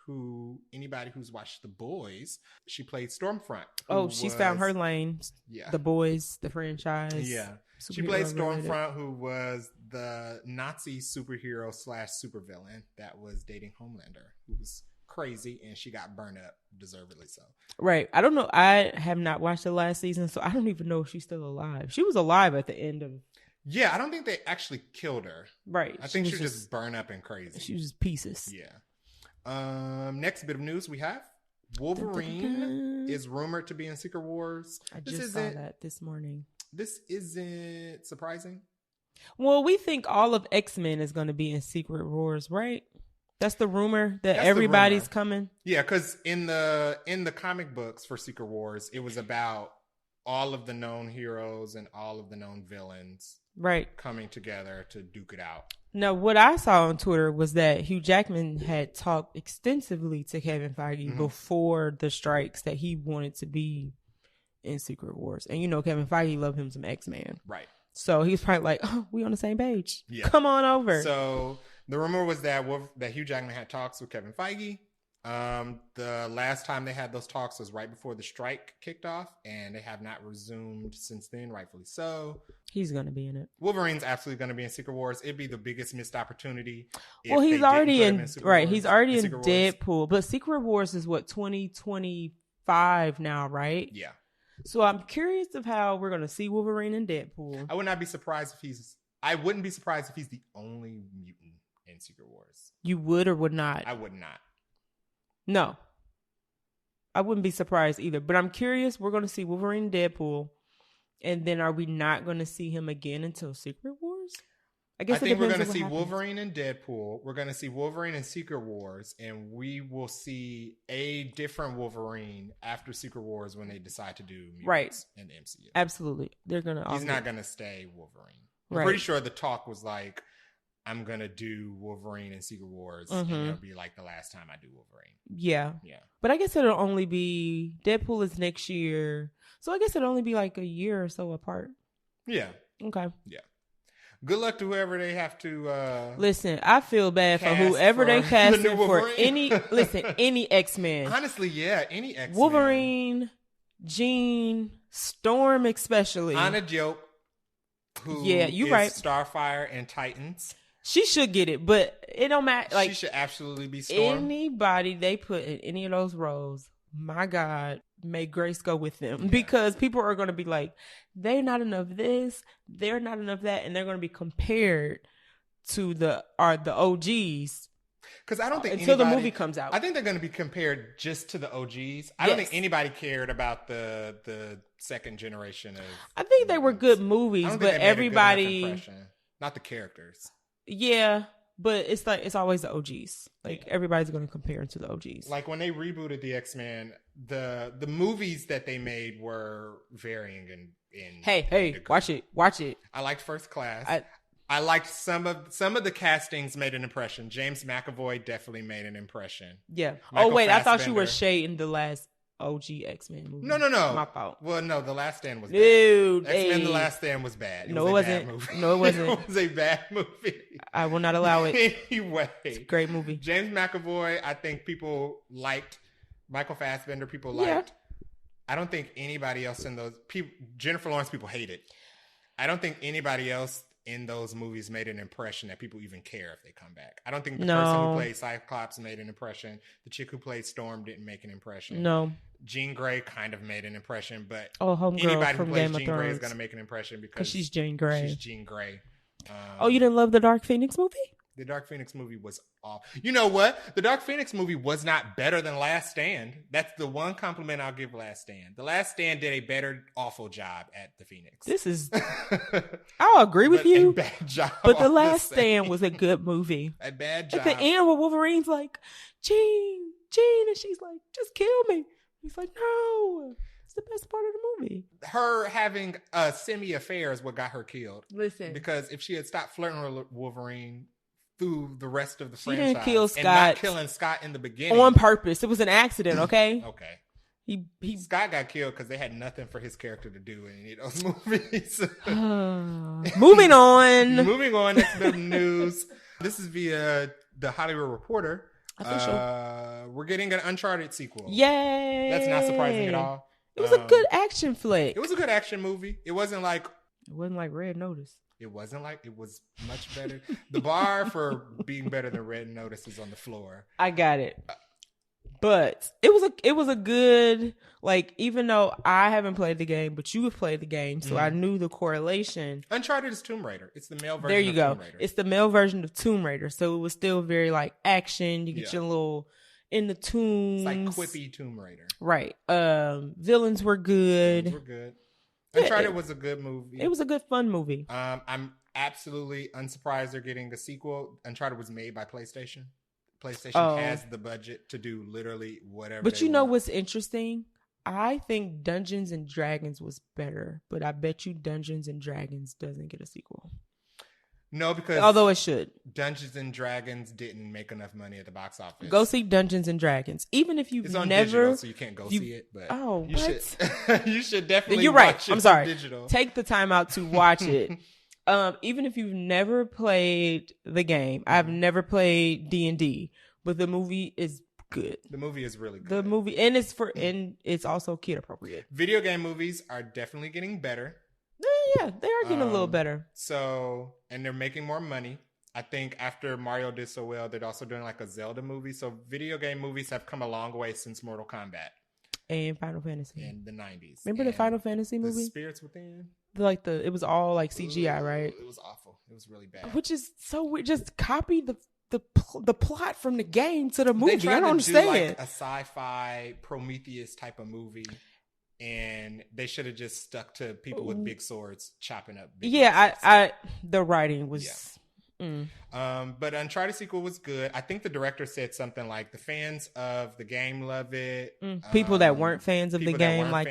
Speaker 2: who anybody who's watched The Boys, she played Stormfront.
Speaker 1: Oh, she's found her lane.
Speaker 2: Yeah.
Speaker 1: The Boys, the franchise.
Speaker 2: Yeah. She played Stormfront, who was the Nazi superhero / supervillain that was dating Homelander, who was crazy, and she got burned up, deservedly so.
Speaker 1: Right. I don't know. I have not watched the last season, so I don't even know if she's still alive. She was alive at the end of.
Speaker 2: Yeah, I don't think they actually killed her.
Speaker 1: Right.
Speaker 2: I think she was just burned up and crazy.
Speaker 1: She was just pieces.
Speaker 2: Yeah. Next bit of news we have. Wolverine is rumored to be in Secret Wars.
Speaker 1: I just saw that this morning.
Speaker 2: This isn't surprising.
Speaker 1: Well, we think all of X-Men is going to be in Secret Wars, right? That's the rumor that everybody's coming.
Speaker 2: Yeah, because in the comic books for Secret Wars, it was about all of the known heroes and all of the known villains,
Speaker 1: right,
Speaker 2: coming together to duke it out.
Speaker 1: Now, what I saw on Twitter was that Hugh Jackman had talked extensively to Kevin Feige before the strikes that he wanted to be in Secret Wars. And Kevin Feige loved him some X-Men.
Speaker 2: Right.
Speaker 1: So he's probably like, oh, we on the same page. Yeah. Come on over.
Speaker 2: So the rumor was that Hugh Jackman had talks with Kevin Feige. The last time they had those talks was right before the strike kicked off, and they have not resumed since then, rightfully so.
Speaker 1: He's going to be in it.
Speaker 2: Wolverine's absolutely going to be in Secret Wars. It'd be the biggest missed opportunity.
Speaker 1: Well, he's already in right. He's already in Deadpool, but Secret Wars is what, 2025 now, right?
Speaker 2: Yeah.
Speaker 1: So I'm curious of how we're going to see Wolverine in Deadpool.
Speaker 2: I wouldn't be surprised if he's the only mutant in Secret Wars.
Speaker 1: You would or would not?
Speaker 2: I would not.
Speaker 1: No. I wouldn't be surprised either. But I'm curious. We're going to see Wolverine in Deadpool. And then are we not going to see him again until Secret Wars?
Speaker 2: I think we're going to see Wolverine in Deadpool. We're going to see Wolverine in Secret Wars. And we will see a different Wolverine after Secret Wars when they decide to do mutants in the MCU.
Speaker 1: Absolutely. They're going to.
Speaker 2: He's not going to stay Wolverine. I'm pretty sure the talk was like, I'm going to do Wolverine in Secret Wars. And it'll be like the last time I do Wolverine.
Speaker 1: Yeah. Yeah. But I guess it'll only be, Deadpool is next year. So I guess it'll only be like a year or so apart.
Speaker 2: Yeah.
Speaker 1: Okay.
Speaker 2: Yeah. Good luck to whoever they have to
Speaker 1: listen, I feel bad for whoever they cast for any X-Men.
Speaker 2: Honestly, yeah, any X-Men.
Speaker 1: Wolverine, Jean, Storm especially.
Speaker 2: Anna Diop, who is Starfire and Titans.
Speaker 1: She should get it, but it don't matter. Like,
Speaker 2: she should absolutely be Storm.
Speaker 1: Anybody they put in any of those roles, my God, make Grace go with them because people are going to be like, they're not enough this, they're not enough that, and they're going to be compared to the OGs.
Speaker 2: Because I don't think
Speaker 1: until the movie comes out.
Speaker 2: I think they're going to be compared just to the OGs. I don't think anybody cared about the second generation of.
Speaker 1: I think they were good movies, but everybody,
Speaker 2: not the characters.
Speaker 1: Yeah, but it's like it's always the OGs. Like everybody's going to compare it to the OGs.
Speaker 2: Like when they rebooted the X-Men, the movies that they made were varying in.
Speaker 1: Hey, watch it.
Speaker 2: I liked First Class. I liked some of the castings made an impression. James McAvoy definitely made an impression.
Speaker 1: Yeah. I thought you were shading the last OG X-Men movie.
Speaker 2: No.
Speaker 1: My fault.
Speaker 2: Well, no, The Last Stand was bad.
Speaker 1: Dude,
Speaker 2: X-Men The Last Stand was bad.
Speaker 1: It wasn't. No, it wasn't.
Speaker 2: It was a bad movie.
Speaker 1: I will not allow it.
Speaker 2: Anyway.
Speaker 1: It's a great movie.
Speaker 2: James McAvoy, I think people liked. Michael Fassbender, people liked. I don't think anybody else in those people. Jennifer Lawrence, people hated. I don't think anybody else in those movies made an impression that people even care if they come back. I don't think the person who played Cyclops made an impression. The chick who played Storm didn't make an impression.
Speaker 1: No.
Speaker 2: Jean Grey kind of made an impression, but
Speaker 1: anybody
Speaker 2: who plays Jean Grey is going to make an impression because
Speaker 1: she's Jean Grey.
Speaker 2: She's Jean Grey.
Speaker 1: You didn't love the Dark Phoenix movie?
Speaker 2: The Dark Phoenix movie was awful. You know what? The Dark Phoenix movie was not better than Last Stand. That's the one compliment I'll give Last Stand. The Last Stand did a better, awful job at the Phoenix.
Speaker 1: I'll agree with you.
Speaker 2: A bad job.
Speaker 1: But The Last Stand was a good movie.
Speaker 2: A bad job.
Speaker 1: At the end where Wolverine's like, Jean, and she's like, just kill me. He's like, no. It's the best part of the movie.
Speaker 2: Her having a semi-affair is what got her killed.
Speaker 1: Listen.
Speaker 2: Because if she had stopped flirting with Wolverine through the rest of the
Speaker 1: she
Speaker 2: franchise
Speaker 1: didn't kill Scott
Speaker 2: and not killing Scott in the beginning.
Speaker 1: On purpose. It was an accident, okay?
Speaker 2: Okay. Scott got killed because they had nothing for his character to do in any of those movies.
Speaker 1: Moving on.
Speaker 2: Moving on. Next bit of news. This is via the Hollywood Reporter.
Speaker 1: Official.
Speaker 2: We're getting an Uncharted sequel.
Speaker 1: Yay!
Speaker 2: That's not surprising at all.
Speaker 1: It was a good action flick.
Speaker 2: It was a good action movie. It wasn't like
Speaker 1: Red Notice.
Speaker 2: It was much better. The bar for being better than Red Notice is on the floor.
Speaker 1: I got it. But it was a good, like, even though I haven't played the game, but you have played the game, so I knew the correlation.
Speaker 2: Uncharted is Tomb Raider. It's the male version
Speaker 1: there you
Speaker 2: of
Speaker 1: go.
Speaker 2: Tomb Raider.
Speaker 1: It's the male version of Tomb Raider. So it was still very like action. You get your little in the tombs.
Speaker 2: It's like quippy Tomb Raider.
Speaker 1: Right. Villains were good.
Speaker 2: Uncharted was a good movie.
Speaker 1: It was a good fun movie.
Speaker 2: I'm absolutely unsurprised they're getting a sequel. Uncharted was made by PlayStation. PlayStation has the budget to do literally whatever.
Speaker 1: But you know what's interesting? I think Dungeons and Dragons was better, but I bet you Dungeons and Dragons doesn't get a sequel.
Speaker 2: No, because
Speaker 1: although it should.
Speaker 2: Dungeons and Dragons didn't make enough money at the box office.
Speaker 1: Go see Dungeons and Dragons, even if you've
Speaker 2: it's on
Speaker 1: never.
Speaker 2: Digital, so you can't go see it. But you should. You should definitely.
Speaker 1: You're right.
Speaker 2: Watch it
Speaker 1: I'm sorry.
Speaker 2: Digital.
Speaker 1: Take the time out to watch it. Even if you've never played the game, I've never played D&D, but the movie is good.
Speaker 2: The movie is really good.
Speaker 1: The movie, and it's also kid appropriate.
Speaker 2: Video game movies are definitely getting better.
Speaker 1: Yeah, they are getting a little better.
Speaker 2: So, and they're making more money. I think after Mario did so well, they're also doing like a Zelda movie. So video game movies have come a long way since Mortal Kombat.
Speaker 1: And Final Fantasy.
Speaker 2: In the 90s.
Speaker 1: Remember the Final Fantasy movie?
Speaker 2: The Spirits Within?
Speaker 1: It was all like CGI, right?
Speaker 2: It was awful. It was really bad.
Speaker 1: Which is so weird. Just copy the plot from the game to the movie.
Speaker 2: They tried
Speaker 1: I don't understand.
Speaker 2: Do like a sci-fi Prometheus type of movie. And they should have just stuck to people with big swords chopping up. The writing was. But Uncharted sequel was good. I think the director said something like the fans of the game love it.
Speaker 1: People that weren't fans of the game liked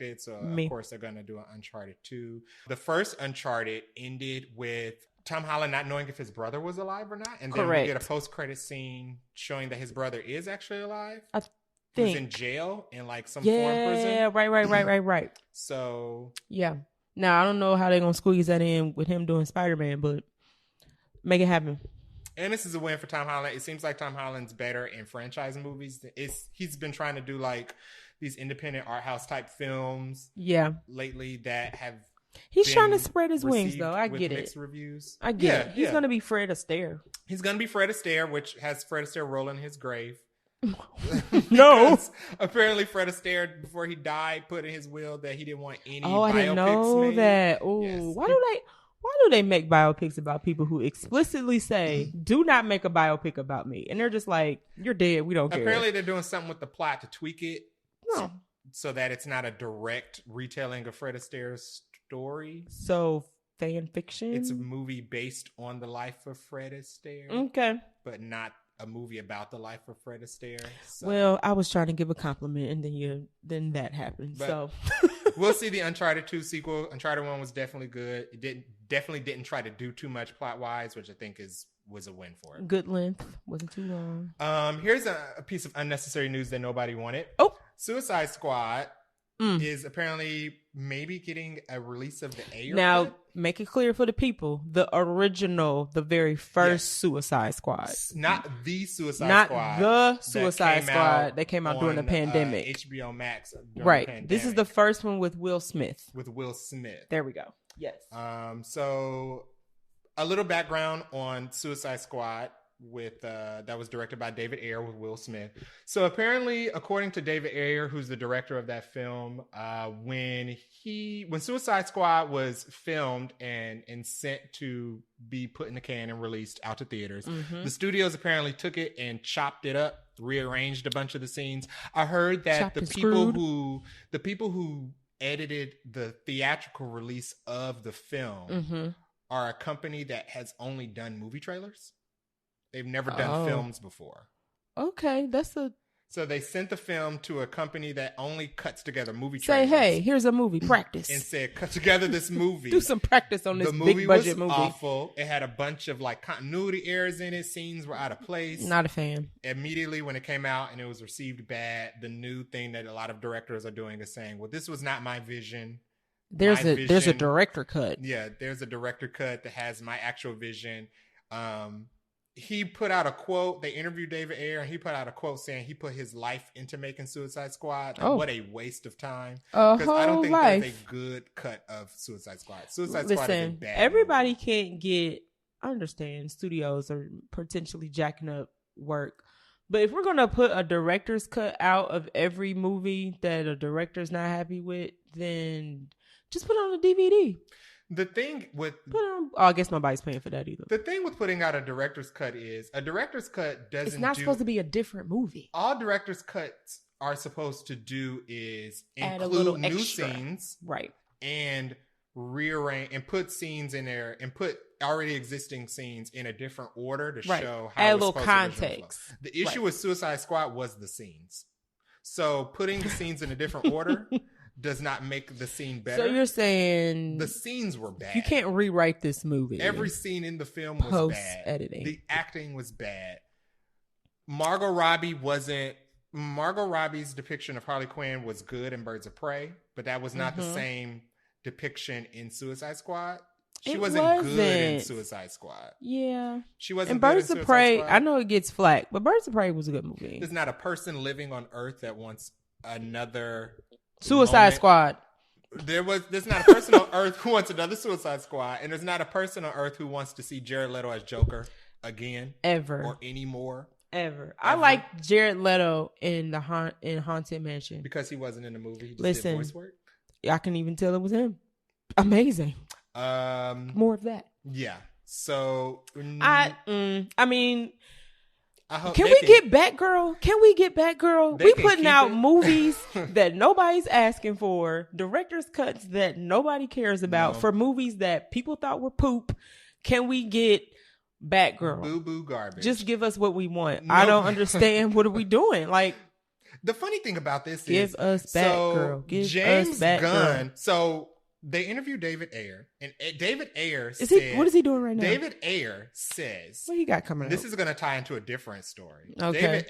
Speaker 2: it. So of course they're gonna do an Uncharted 2. The first Uncharted ended with Tom Holland not knowing if his brother was alive or not, and then we get a post-credit scene showing that his brother is actually alive. He was in jail in like some foreign prison.
Speaker 1: Yeah, right.
Speaker 2: So
Speaker 1: yeah. Now I don't know how they're gonna squeeze that in with him doing Spider-Man, but make it happen.
Speaker 2: And this is a win for Tom Holland. It seems like Tom Holland's better in franchise movies. He's been trying to do like these independent art house type films.
Speaker 1: Yeah.
Speaker 2: Lately that have.
Speaker 1: He's trying to spread his wings, though. I get it.
Speaker 2: Mixed reviews.
Speaker 1: I get it. He's gonna be Fred Astaire.
Speaker 2: He's gonna be Fred Astaire, which has Fred Astaire rolling in his grave.
Speaker 1: No.
Speaker 2: Apparently Fred Astaire, before he died, put in his will that he didn't want any
Speaker 1: Oh, I
Speaker 2: biopics
Speaker 1: didn't know
Speaker 2: made.
Speaker 1: that. Oh,
Speaker 2: Yes.
Speaker 1: why do they make biopics about people who explicitly say, do not make a biopic about me? And they're just like, you're dead. We don't care.
Speaker 2: Apparently they're doing something with the plot to tweak it.
Speaker 1: No.
Speaker 2: So that it's not a direct retelling of Fred Astaire's story.
Speaker 1: So fan fiction?
Speaker 2: It's a movie based on the life of Fred Astaire.
Speaker 1: Okay.
Speaker 2: But not a movie about the life of Fred Astaire. So.
Speaker 1: Well, I was trying to give a compliment and then that happened. But so
Speaker 2: we'll see the Uncharted 2 sequel. Uncharted 1 was definitely good. It definitely didn't try to do too much plot wise, which I think was a win for it.
Speaker 1: Good length. Wasn't too long.
Speaker 2: Here's a piece of unnecessary news that nobody wanted.
Speaker 1: Oh.
Speaker 2: Suicide Squad is apparently maybe getting a release of the Ayer.
Speaker 1: Now,
Speaker 2: cut.
Speaker 1: make it clear for the people: the original, the very first Suicide Squad,
Speaker 2: not the Suicide
Speaker 1: not
Speaker 2: Squad,
Speaker 1: the Suicide Squad that came out during the pandemic.
Speaker 2: HBO Max,
Speaker 1: right?
Speaker 2: The
Speaker 1: this is the first one with Will Smith. There we go. Yes.
Speaker 2: So a little background on Suicide Squad. That was directed by David Ayer with Will Smith. So apparently, according to David Ayer, who's the director of that film, when Suicide Squad was filmed and sent to be put in the can and released out to theaters, the studios apparently took it and chopped it up, rearranged a bunch of the scenes. I heard that the people who edited the theatrical release of the film are a company that has only done movie trailers. They've never done films before.
Speaker 1: Okay,
Speaker 2: So they sent the film to a company that only cuts together movie trailers.
Speaker 1: Say, hey, here's a movie, practice.
Speaker 2: And said, cut together this movie.
Speaker 1: Do some practice on this big budget movie.
Speaker 2: The movie was awful. It had a bunch of continuity errors in it. Scenes were out of place.
Speaker 1: Not a fan.
Speaker 2: Immediately when it came out and it was received bad, the new thing that a lot of directors are doing is saying, well, this was not my vision.
Speaker 1: There's a director cut.
Speaker 2: Yeah, there's a director cut that has my actual vision. He put out a quote. They interviewed David Ayer, and he put out a quote saying he put his life into making Suicide Squad. What a waste of time! Because I don't think there's a good cut of Suicide Squad. Squad is a bad
Speaker 1: everybody
Speaker 2: movie.
Speaker 1: Can't get. I understand studios are potentially jacking up work, but if we're gonna put a director's cut out of every movie that a director's not happy with, then just put it on a DVD.
Speaker 2: The thing with
Speaker 1: I guess nobody's paying for that either.
Speaker 2: The thing with putting out a director's cut is a director's cut doesn't.
Speaker 1: It's not supposed to be a different movie.
Speaker 2: All director's cuts are supposed to do is include new scenes,
Speaker 1: right,
Speaker 2: and rearrange and put scenes in there and put already existing scenes in a different order to show how
Speaker 1: add a little context.
Speaker 2: The issue with Suicide Squad was the scenes. So putting the scenes in a different order does not make the scene better.
Speaker 1: So you're saying
Speaker 2: the scenes were bad.
Speaker 1: You can't rewrite this movie.
Speaker 2: Every scene in the film was bad.
Speaker 1: Editing.
Speaker 2: The acting was bad. Margot Robbie's depiction of Harley Quinn was good in Birds of Prey, but that was not the same depiction in Suicide Squad. She wasn't good in Suicide Squad.
Speaker 1: Yeah.
Speaker 2: She wasn't
Speaker 1: in
Speaker 2: good
Speaker 1: Birds
Speaker 2: in
Speaker 1: of
Speaker 2: Suicide
Speaker 1: Prey,
Speaker 2: Squad.
Speaker 1: I know it gets flack, but Birds of Prey was a good movie.
Speaker 2: There's not a person living on Earth that wants another
Speaker 1: Suicide Squad.
Speaker 2: There's not a person on Earth who wants another Suicide Squad, and there's not a person on Earth who wants to see Jared Leto as Joker again,
Speaker 1: ever
Speaker 2: or anymore.
Speaker 1: Ever. I like Jared Leto in Haunted Mansion
Speaker 2: because he wasn't in the movie. He just did voice work.
Speaker 1: I can even tell it was him. Amazing. More of that.
Speaker 2: Yeah. So
Speaker 1: I mean. Can we get Batgirl? We putting out movies that nobody's asking for, director's cuts that nobody cares about, for movies that people thought were poop. Can we get Batgirl?
Speaker 2: Boo boo garbage.
Speaker 1: Just give us what we want. No. I don't understand. What are we doing? Like,
Speaker 2: the funny thing about this
Speaker 1: is, give us Batgirl. Give
Speaker 2: James
Speaker 1: us Batgirl.
Speaker 2: Gunn. So they interviewed David Ayer, and David Ayer
Speaker 1: what is he doing right now?
Speaker 2: David Ayer says,
Speaker 1: what he got coming up?
Speaker 2: This is going to tie into a different story.
Speaker 1: Okay.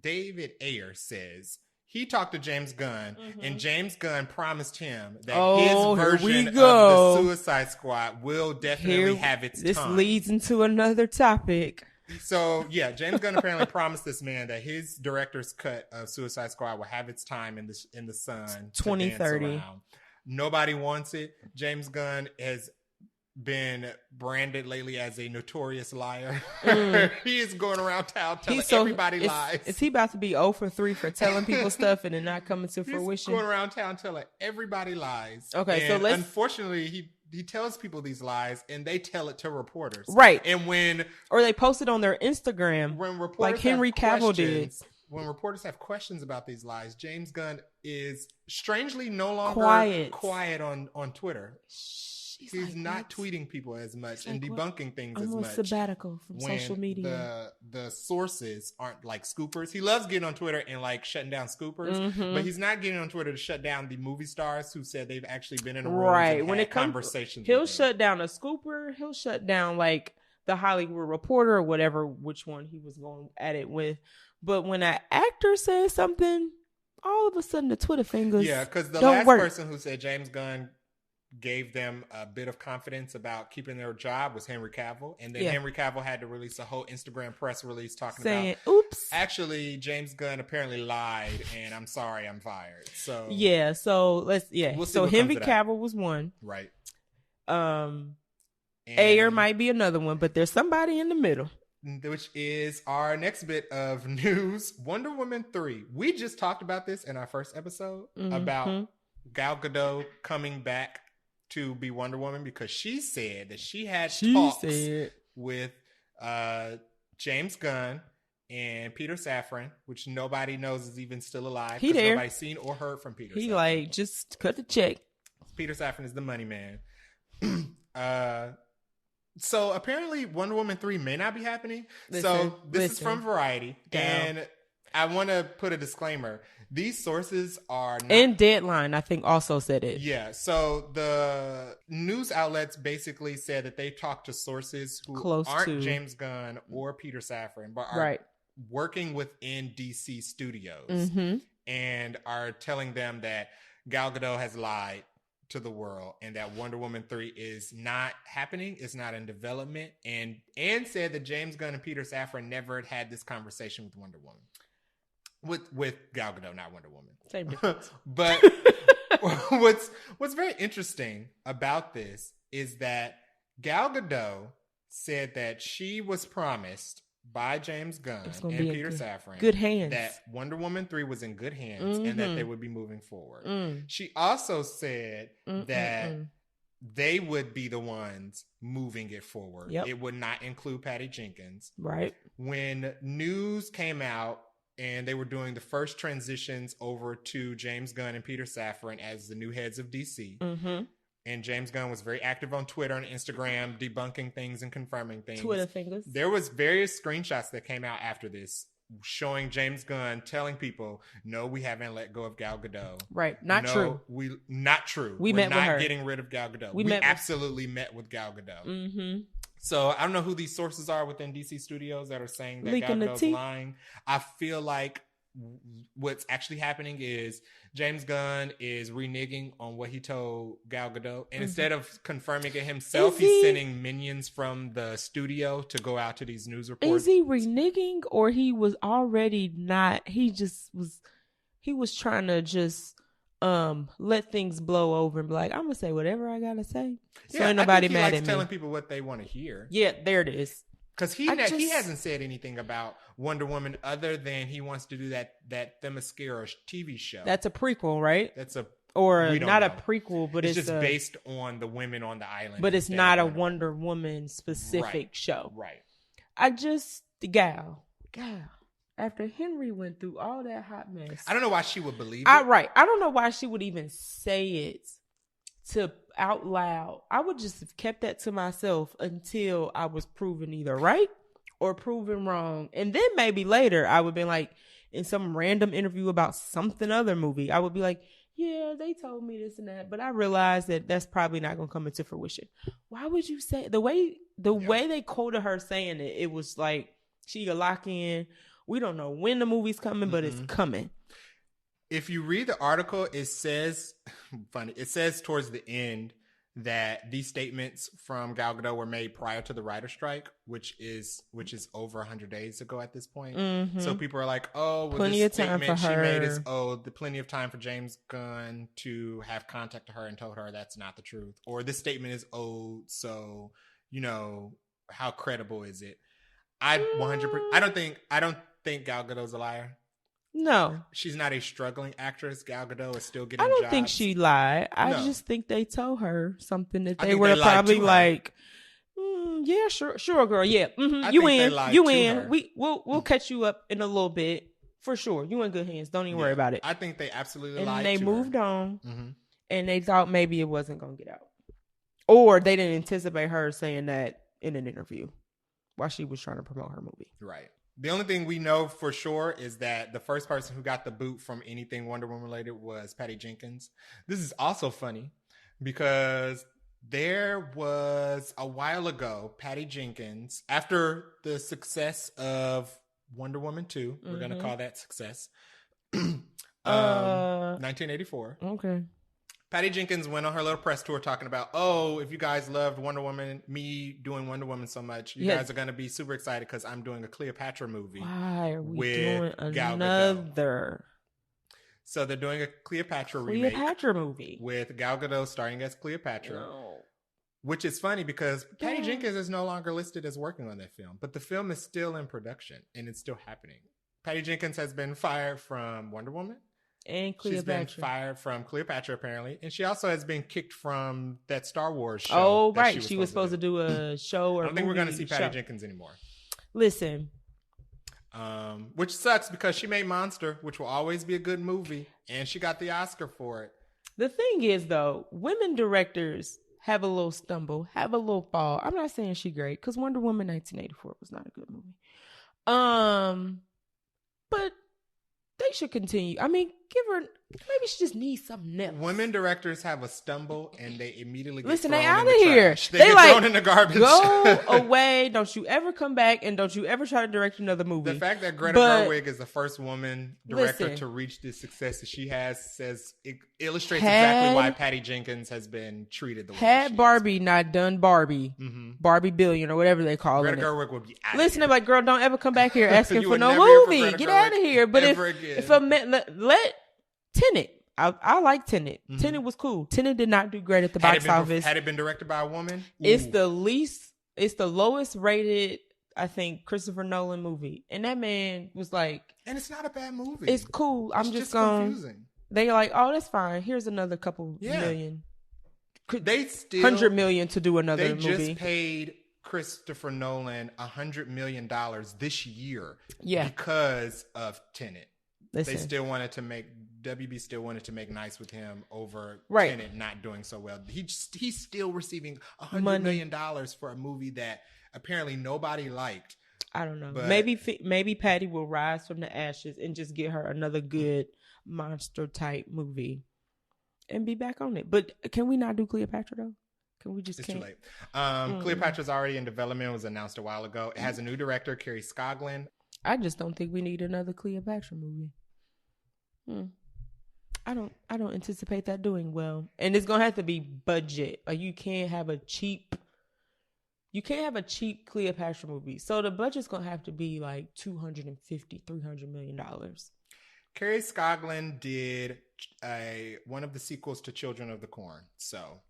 Speaker 2: David Ayer says he talked to James Gunn, and James Gunn promised him that his version of the Suicide Squad will definitely have its time.
Speaker 1: This leads into another topic.
Speaker 2: So, yeah, James Gunn apparently promised this man that his director's cut of Suicide Squad will have its time in the sun.
Speaker 1: 2030.
Speaker 2: Nobody wants it. James Gunn has been branded lately as a notorious liar. He is going around town telling everybody lies.
Speaker 1: Is he about to be 0 for 3 for telling people stuff and it not coming to fruition?
Speaker 2: He's going around town telling everybody lies.
Speaker 1: Okay,
Speaker 2: and
Speaker 1: so
Speaker 2: unfortunately, he tells people these lies and they tell it to reporters.
Speaker 1: Right.
Speaker 2: And
Speaker 1: or they post it on their Instagram,
Speaker 2: when reporters
Speaker 1: like Henry Cavill did.
Speaker 2: When reporters have questions about these lies, James Gunn is strangely no longer quiet on Twitter. He's like, not tweeting people as much and debunking things as much.
Speaker 1: Almost sabbatical from social media.
Speaker 2: The sources aren't like scoopers. He loves getting on Twitter and like shutting down scoopers, but he's not getting on Twitter to shut down the movie stars who said they've actually been in a room and when had conversations.
Speaker 1: He'll shut down a scooper. He'll shut down like the Hollywood Reporter or whatever, which one he was going at it with. But when an actor says something, all of a sudden the Twitter fingers
Speaker 2: because the last person who said James Gunn gave them a bit of confidence about keeping their job was Henry Cavill. And then Henry Cavill had to release a whole Instagram press release talking about,
Speaker 1: oops,
Speaker 2: actually James Gunn apparently lied and I'm sorry, I'm fired. So
Speaker 1: so Henry Cavill was one.
Speaker 2: Right.
Speaker 1: Ayer might be another one, but there's somebody in the middle.
Speaker 2: Which is our next bit of news. Wonder Woman 3. We just talked about this in our first episode about Gal Gadot coming back to be Wonder Woman because she said that she had talks with James Gunn and Peter Safran, which nobody knows is even still alive.
Speaker 1: He there.
Speaker 2: Nobody's seen or heard from Peter.
Speaker 1: He
Speaker 2: Safran.
Speaker 1: like just cut the check.
Speaker 2: Peter Safran is the money man. So apparently Wonder Woman 3 may not be happening. This is from Variety. And I want to put a disclaimer. These sources are not...
Speaker 1: And Deadline, I think, also said it.
Speaker 2: Yeah. So the news outlets basically said that they talked to sources who aren't James Gunn or Peter Safran, but are working within DC Studios and are telling them that Gal Gadot has lied to the world and that Wonder Woman 3 is not happening, it's not in development, and said that James Gunn and Peter Safran never had this conversation with Wonder Woman. With Gal Gadot, not Wonder Woman.
Speaker 1: Same difference.
Speaker 2: But what's very interesting about this is that Gal Gadot said that she was promised by James Gunn and Peter Safran
Speaker 1: good hands,
Speaker 2: that Wonder Woman 3 was in good hands and that they would be moving forward. She also said that they would be the ones moving it forward. It would not include Patty Jenkins.
Speaker 1: Right.
Speaker 2: When news came out and they were doing the first transitions over to James Gunn and Peter Safran as the new heads of DC, and James Gunn was very active on Twitter and Instagram, debunking things and confirming things.
Speaker 1: Twitter fingers.
Speaker 2: There was various screenshots that came out after this showing James Gunn telling people, no, we haven't let go of Gal Gadot.
Speaker 1: Right. Not true.
Speaker 2: Not true.
Speaker 1: We're
Speaker 2: met
Speaker 1: not
Speaker 2: with her. Getting rid of Gal Gadot. We absolutely met with Gal Gadot. So I don't know who these sources are within DC Studios that are saying that Gal Gadot's lying. I feel like what's actually happening is James Gunn is reneging on what he told Gal Gadot, and instead of confirming it himself, he's sending minions from the studio to go out to these news reports.
Speaker 1: Is he reneging, or he was already not? He was trying to just let things blow over and be like, I'm gonna say whatever I gotta say. So ain't nobody mad at me.
Speaker 2: Telling people what they want to hear.
Speaker 1: Yeah, there it is.
Speaker 2: Because he hasn't said anything about Wonder Woman other than he wants to do that Themyscira TV show.
Speaker 1: That's a prequel, right?
Speaker 2: Or
Speaker 1: not a prequel, but it's
Speaker 2: just based on the women on the island.
Speaker 1: But it's not a Wonder Woman specific show.
Speaker 2: Right.
Speaker 1: Gal. After Henry went through all that hot mess.
Speaker 2: I don't know why she would believe it.
Speaker 1: Right. I don't know why she would even say it out loud. I would just have kept that to myself until I was proven either right or proven wrong. And then maybe later I would be like, in some random interview about something other movie, I would be like, yeah, they told me this and that, but I realized that that's probably not going to come into fruition. Why would you say the way they quoted her saying it? It was like she could lock in. We don't know when the movie's coming, but it's coming.
Speaker 2: If you read the article, it says towards the end that these statements from Gal Gadot were made prior to the writer's strike, which is over 100 days ago at this point.
Speaker 1: Mm-hmm.
Speaker 2: So people are like, oh, well,
Speaker 1: plenty
Speaker 2: this
Speaker 1: of time
Speaker 2: statement
Speaker 1: for
Speaker 2: she
Speaker 1: her.
Speaker 2: made is owed. Plenty of time for James Gunn to have contacted her and told her that's not the truth. Or this statement is owed, so, how credible is it? I don't think Gal Gadot's a liar.
Speaker 1: No.
Speaker 2: She's not a struggling actress. Gal Gadot is still getting
Speaker 1: jobs. I don't
Speaker 2: jobs.
Speaker 1: think she lied. I
Speaker 2: No.
Speaker 1: just think they told her something that
Speaker 2: I
Speaker 1: they
Speaker 2: think
Speaker 1: were
Speaker 2: they lied
Speaker 1: probably
Speaker 2: to her.
Speaker 1: like, yeah, sure, girl. Yeah.
Speaker 2: I
Speaker 1: You
Speaker 2: think they
Speaker 1: in.
Speaker 2: lied
Speaker 1: You
Speaker 2: to
Speaker 1: in.
Speaker 2: her.
Speaker 1: We'll catch you up in a little bit. For sure. You in good hands. Don't even worry about it.
Speaker 2: I think they absolutely
Speaker 1: and
Speaker 2: lied
Speaker 1: they
Speaker 2: to
Speaker 1: moved
Speaker 2: her.
Speaker 1: on.
Speaker 2: Mm-hmm.
Speaker 1: And they thought maybe it wasn't going to get out. Or they didn't anticipate her saying that in an interview while she was trying to promote her movie.
Speaker 2: Right. The only thing we know for sure is that the first person who got the boot from anything Wonder Woman related was Patty Jenkins. This is also funny because there was a while ago, Patty Jenkins, after the success of Wonder Woman 2, we're going to call that success, 1984.
Speaker 1: Okay.
Speaker 2: Patty Jenkins went on her little press tour talking about, oh, if you guys loved Wonder Woman, me doing Wonder Woman so much, you guys are going to be super excited because I'm doing a Cleopatra movie.
Speaker 1: Why are we
Speaker 2: with
Speaker 1: doing
Speaker 2: Gal
Speaker 1: another
Speaker 2: So they're doing a Cleopatra
Speaker 1: movie
Speaker 2: with Gal Gadot starring as Cleopatra.
Speaker 1: No.
Speaker 2: Which is funny because Patty Jenkins is no longer listed as working on that film, but the film is still in production and it's still happening. Patty Jenkins has been fired from Wonder Woman.
Speaker 1: And Cleopatra.
Speaker 2: She's been fired from Cleopatra, apparently. And she also has been kicked from that Star Wars show.
Speaker 1: Oh, right. She was supposed to do a show or
Speaker 2: I don't think we're going to see Patty Jenkins anymore.
Speaker 1: Listen.
Speaker 2: Which sucks because she made Monster, which will always be a good movie. And she got the Oscar for it.
Speaker 1: The thing is, though, women directors have a little stumble, have a little fall. I'm not saying she great because Wonder Woman 1984 was not a good movie. But they should continue. I mean, give her. Maybe she just needs something else.
Speaker 2: Women directors have a stumble and they immediately get
Speaker 1: Listen,
Speaker 2: thrown
Speaker 1: they out
Speaker 2: in
Speaker 1: of
Speaker 2: the
Speaker 1: here.
Speaker 2: trash. They
Speaker 1: They
Speaker 2: get
Speaker 1: like,
Speaker 2: thrown in the garbage.
Speaker 1: Go away. Don't you ever come back and don't you ever try to direct another movie.
Speaker 2: The fact that Greta Gerwig is the first woman director to reach the success that she has illustrates exactly why Patty Jenkins has been treated the way
Speaker 1: had Barbie not done Barbie, Barbie Billion or whatever they call it.
Speaker 2: Greta Gerwig would be out of
Speaker 1: Listen,
Speaker 2: here.
Speaker 1: I'm like, girl, don't ever come back here asking for no movie. Get out of here. But if a man, let Tenet. I like Tenet. Tenet was cool. Tenet did not do great at the box office.
Speaker 2: Had it been directed by a woman?
Speaker 1: It's the lowest rated, I think, Christopher Nolan movie. And that man was like...
Speaker 2: And it's not a bad movie.
Speaker 1: It's cool. I'm just going... confusing. They're like, oh, that's fine. Here's another couple million.
Speaker 2: They still...
Speaker 1: 100 million to do another movie.
Speaker 2: They just paid Christopher Nolan $100 million this year because of Tenet. Listen. They still wanted to make... WB still wanted to make nice with him over Tenet not doing so well. He's still receiving $100 million for a movie that apparently nobody liked.
Speaker 1: I don't know. But maybe Patty will rise from the ashes and just get her another good monster type movie and be back on it. But can we not do Cleopatra though? Can we just? It's too late.
Speaker 2: Cleopatra's already in development. It was announced a while ago. It has a new director, Kerry Scoglin.
Speaker 1: I just don't think we need another Cleopatra movie. I don't anticipate that doing well. And it's gonna have to be budget. Like you can't have a cheap Cleopatra movie. So the budget's gonna have to be like $250-300 million.
Speaker 2: Kerry Scoglin did one of the sequels to Children of the Corn. So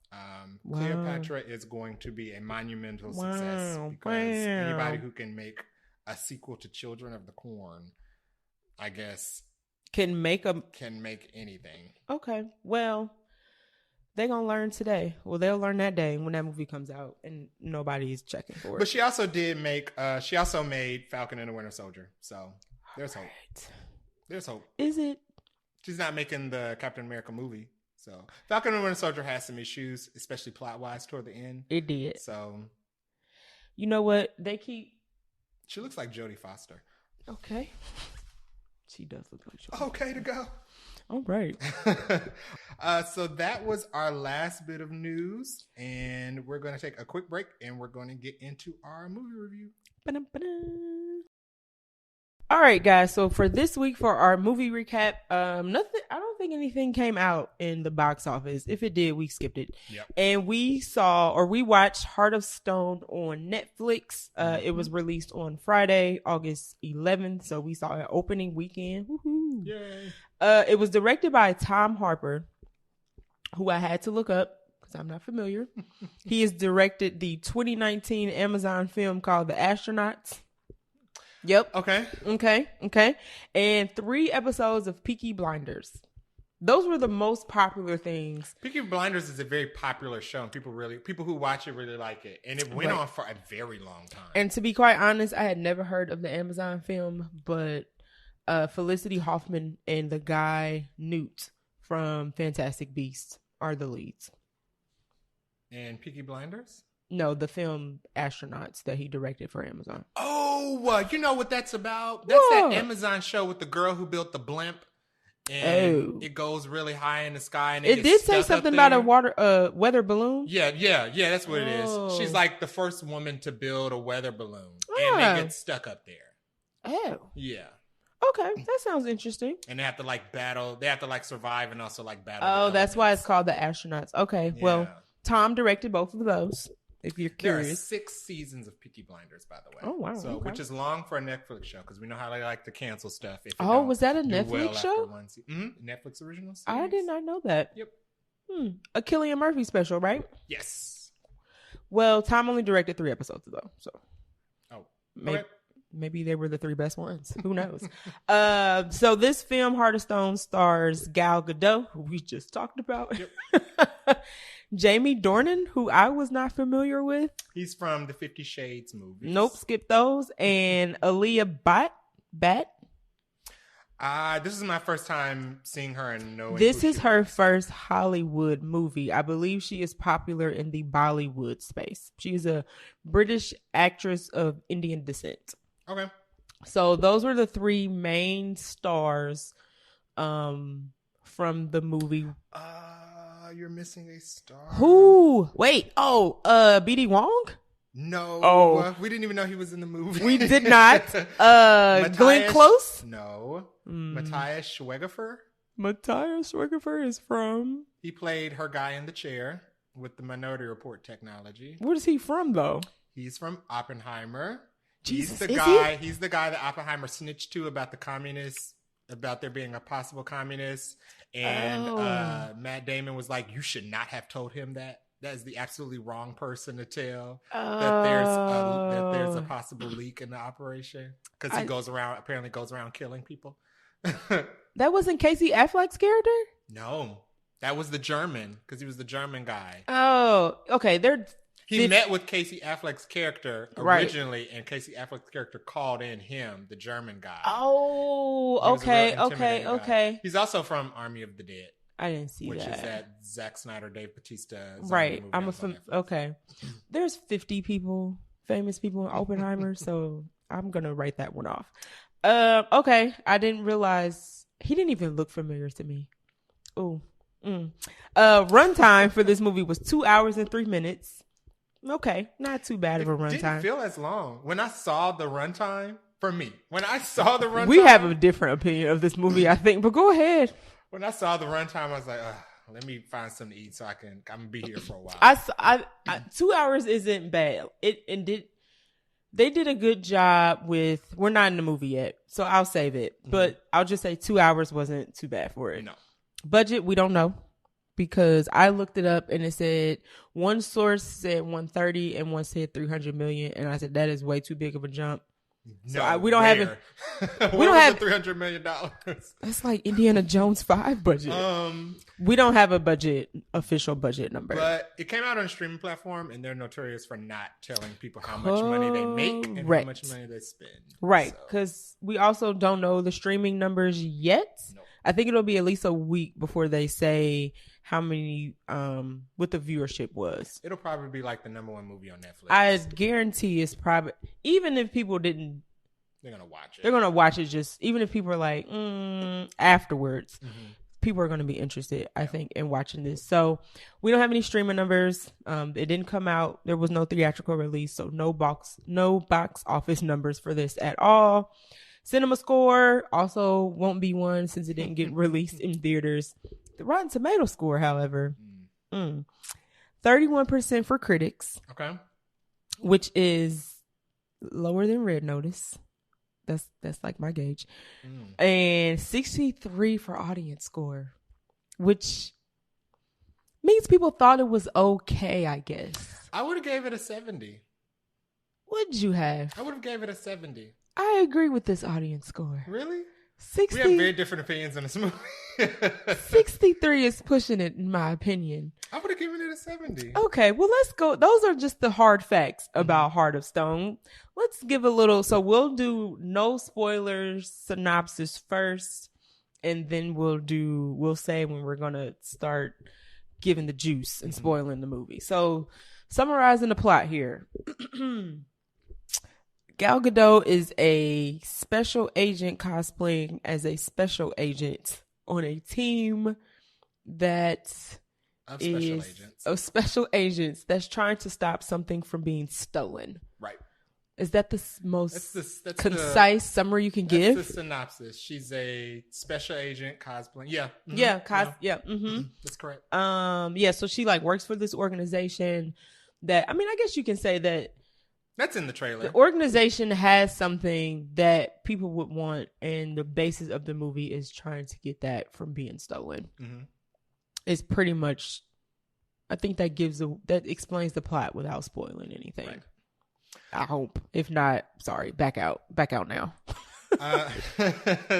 Speaker 2: Cleopatra is going to be a monumental success because anybody who can make a sequel to Children of the Corn, I guess, can make anything. Okay. Well, they're going to learn today. Well, they'll learn that day when that movie comes out and nobody's checking for it. But she also made Falcon and the Winter Soldier. So there's hope. There's hope. Is it? She's not making the Captain America movie. So Falcon and the Winter Soldier has some issues, especially plot-wise toward the end. It did. So. You know what? She looks like Jodie Foster. Okay. She does look like Jodie. Okay to go. All right. So that was our last bit of news. And we're going to take a quick break and we're going to get into our movie review. Ba-dum, ba-dum.
Speaker 1: All right, guys. So for this week, for our movie recap, nothing. I don't think anything came out in the box office. If it did, we skipped it.
Speaker 2: Yep.
Speaker 1: And we watched Heart of Stone on Netflix. It was released on Friday, August 11th. So we saw it opening weekend. Woohoo!
Speaker 2: Yay!
Speaker 1: It was directed by Tom Harper, who I had to look up because I'm not familiar. He has directed the 2019 Amazon film called The Astronauts. Yep. Okay. And 3 episodes of Peaky Blinders. Those were the most popular things.
Speaker 2: Peaky Blinders is a very popular show, and people who watch it really like it. And it went on for a very long time.
Speaker 1: And to be quite honest, I had never heard of the Amazon film, but Felicity Huffman and the guy Newt from Fantastic Beasts are the leads.
Speaker 2: And Peaky Blinders?
Speaker 1: No, the film Astronauts that he directed for Amazon.
Speaker 2: Oh, you know what that's about? That's that Amazon show with the girl who built the blimp. And it goes really high in the sky. And
Speaker 1: it did say something about a weather balloon.
Speaker 2: Yeah, that's what it is. She's like the first woman to build a weather balloon. And they get stuck up there.
Speaker 1: Oh.
Speaker 2: Yeah.
Speaker 1: Okay, that sounds interesting.
Speaker 2: And they have to battle. They have to survive and also battle.
Speaker 1: Oh, that's why it's called The Astronauts. Okay, well, Tom directed both of those. If you're curious,
Speaker 2: there are 6 seasons of Peaky Blinders, by the way.
Speaker 1: Oh wow!
Speaker 2: So, which is long for a Netflix show because we know how they like to cancel stuff.
Speaker 1: Was that a Netflix show?
Speaker 2: Netflix original series.
Speaker 1: I did not know that.
Speaker 2: Yep.
Speaker 1: A Cillian Murphy special, right?
Speaker 2: Yes.
Speaker 1: Well, Tom only directed 3 episodes though, so maybe they were the 3 best ones. Who knows? So this film, Heart of Stone, stars Gal Gadot, who we just talked about. Yep. Jamie Dornan, who I was not familiar with.
Speaker 2: He's from the 50 Shades movies.
Speaker 1: Nope, skip those. And Aaliyah Bat.
Speaker 2: This is my first time seeing her and knowing.
Speaker 1: This is her first Hollywood movie. I believe she is popular in the Bollywood space. She is a British actress of Indian descent.
Speaker 2: Okay.
Speaker 1: So those were the 3 main stars from the movie.
Speaker 2: You're missing a star.
Speaker 1: Who? Wait. B.D. Wong?
Speaker 2: No.
Speaker 1: Oh.
Speaker 2: We didn't even know he was in the movie.
Speaker 1: We did not. Glenn Close?
Speaker 2: No. Matthias Schweighöfer?
Speaker 1: Matthias Schweighöfer is from?
Speaker 2: He played her guy in the chair with the Minority Report technology.
Speaker 1: Where is he from, though?
Speaker 2: He's from Oppenheimer.
Speaker 1: Jesus,
Speaker 2: he's the guy that Oppenheimer snitched to about the communists, about there being a possible communist. And Matt Damon was like, you should not have told him that. That is the absolutely wrong person to tell that there's a possible leak in the operation because he goes around killing people.
Speaker 1: That wasn't Casey Affleck's character?
Speaker 2: No, that was the German because he was the German guy.
Speaker 1: Oh, okay.
Speaker 2: He met with Casey Affleck's character originally, right. And Casey Affleck's character called in him, the German guy.
Speaker 1: Oh, okay.
Speaker 2: He's also from Army of the Dead.
Speaker 1: I didn't see
Speaker 2: which
Speaker 1: that.
Speaker 2: Which is that Zack Snyder, Dave Bautista.
Speaker 1: Right. Okay. There's 50 famous people in Oppenheimer, so I'm going to write that one off. Okay. I didn't realize he didn't even look familiar to me. Oh. Runtime for this movie was 2 hours and 3 minutes. Okay, not too bad of a runtime.
Speaker 2: It didn't feel as long. When I saw the runtime,
Speaker 1: we have a different opinion of this movie, I think, but go ahead.
Speaker 2: When I saw the runtime, I was like, let me find something to eat so I'm going to be here for a while.
Speaker 1: I 2 hours isn't bad. They did a good job with, we're not in the movie yet, so I'll save it. Mm-hmm. But I'll just say 2 hours wasn't too bad for it.
Speaker 2: No.
Speaker 1: Budget, we don't know. Because I looked it up and it said one source said 130 and one said 300 million, and I said that is way too big of a jump.
Speaker 2: No,
Speaker 1: we don't have it.
Speaker 2: We don't have $300 million.
Speaker 1: That's like Indiana Jones 5 budget. We don't have a official budget number.
Speaker 2: But it came out on a streaming platform, and they're notorious for not telling people how much money they make and how much money they spend.
Speaker 1: Right, because we also don't know the streaming numbers yet. Nope. I think it'll be at least a week before they say how many, what the viewership was.
Speaker 2: It'll probably be like the number 1 movie on Netflix.
Speaker 1: I guarantee it's probably, even if people didn't,
Speaker 2: they're going to watch it.
Speaker 1: They're going to watch it just, even if people are like, afterwards, people are going to be interested, I think, in watching this. So we don't have any streaming numbers. It didn't come out. There was no theatrical release. So no box office numbers for this at all. Cinema score also won't be one since it didn't get released in theaters. The Rotten Tomato score, however, 31% for critics.
Speaker 2: Okay.
Speaker 1: Which is lower than Red Notice. That's like my gauge. And 63 for audience score, which means people thought it was okay, I guess.
Speaker 2: I would have gave it a 70.
Speaker 1: What'd you have?
Speaker 2: I would have gave it a 70.
Speaker 1: I agree with this audience score.
Speaker 2: Really?
Speaker 1: 60,
Speaker 2: we have very different opinions on this movie.
Speaker 1: 63 is pushing it, in my opinion.
Speaker 2: I would have given it a 70.
Speaker 1: Okay, well, let's go. Those are just the hard facts about Heart of Stone. Let's give a little. So we'll do no spoilers synopsis first, and then we'll say when we're going to start giving the juice and spoiling the movie. So summarizing the plot here. Gal Gadot is a special agent cosplaying as a special agent on a team that of special agents that's trying to stop something from being stolen.
Speaker 2: Right.
Speaker 1: Is that the most concise summary you can give?
Speaker 2: That's the synopsis. She's a special agent cosplaying. Yeah. Mm-hmm.
Speaker 1: Yeah. Mm-hmm.
Speaker 2: That's correct.
Speaker 1: Yeah. So she like works for this organization that, I mean, I guess you can say that.
Speaker 2: That's in the trailer.
Speaker 1: The organization has something that people would want, and the basis of the movie is trying to get that from being stolen. Mm-hmm. It's pretty much, I think that explains the plot without spoiling anything. Right. I hope. If not, sorry, back out now.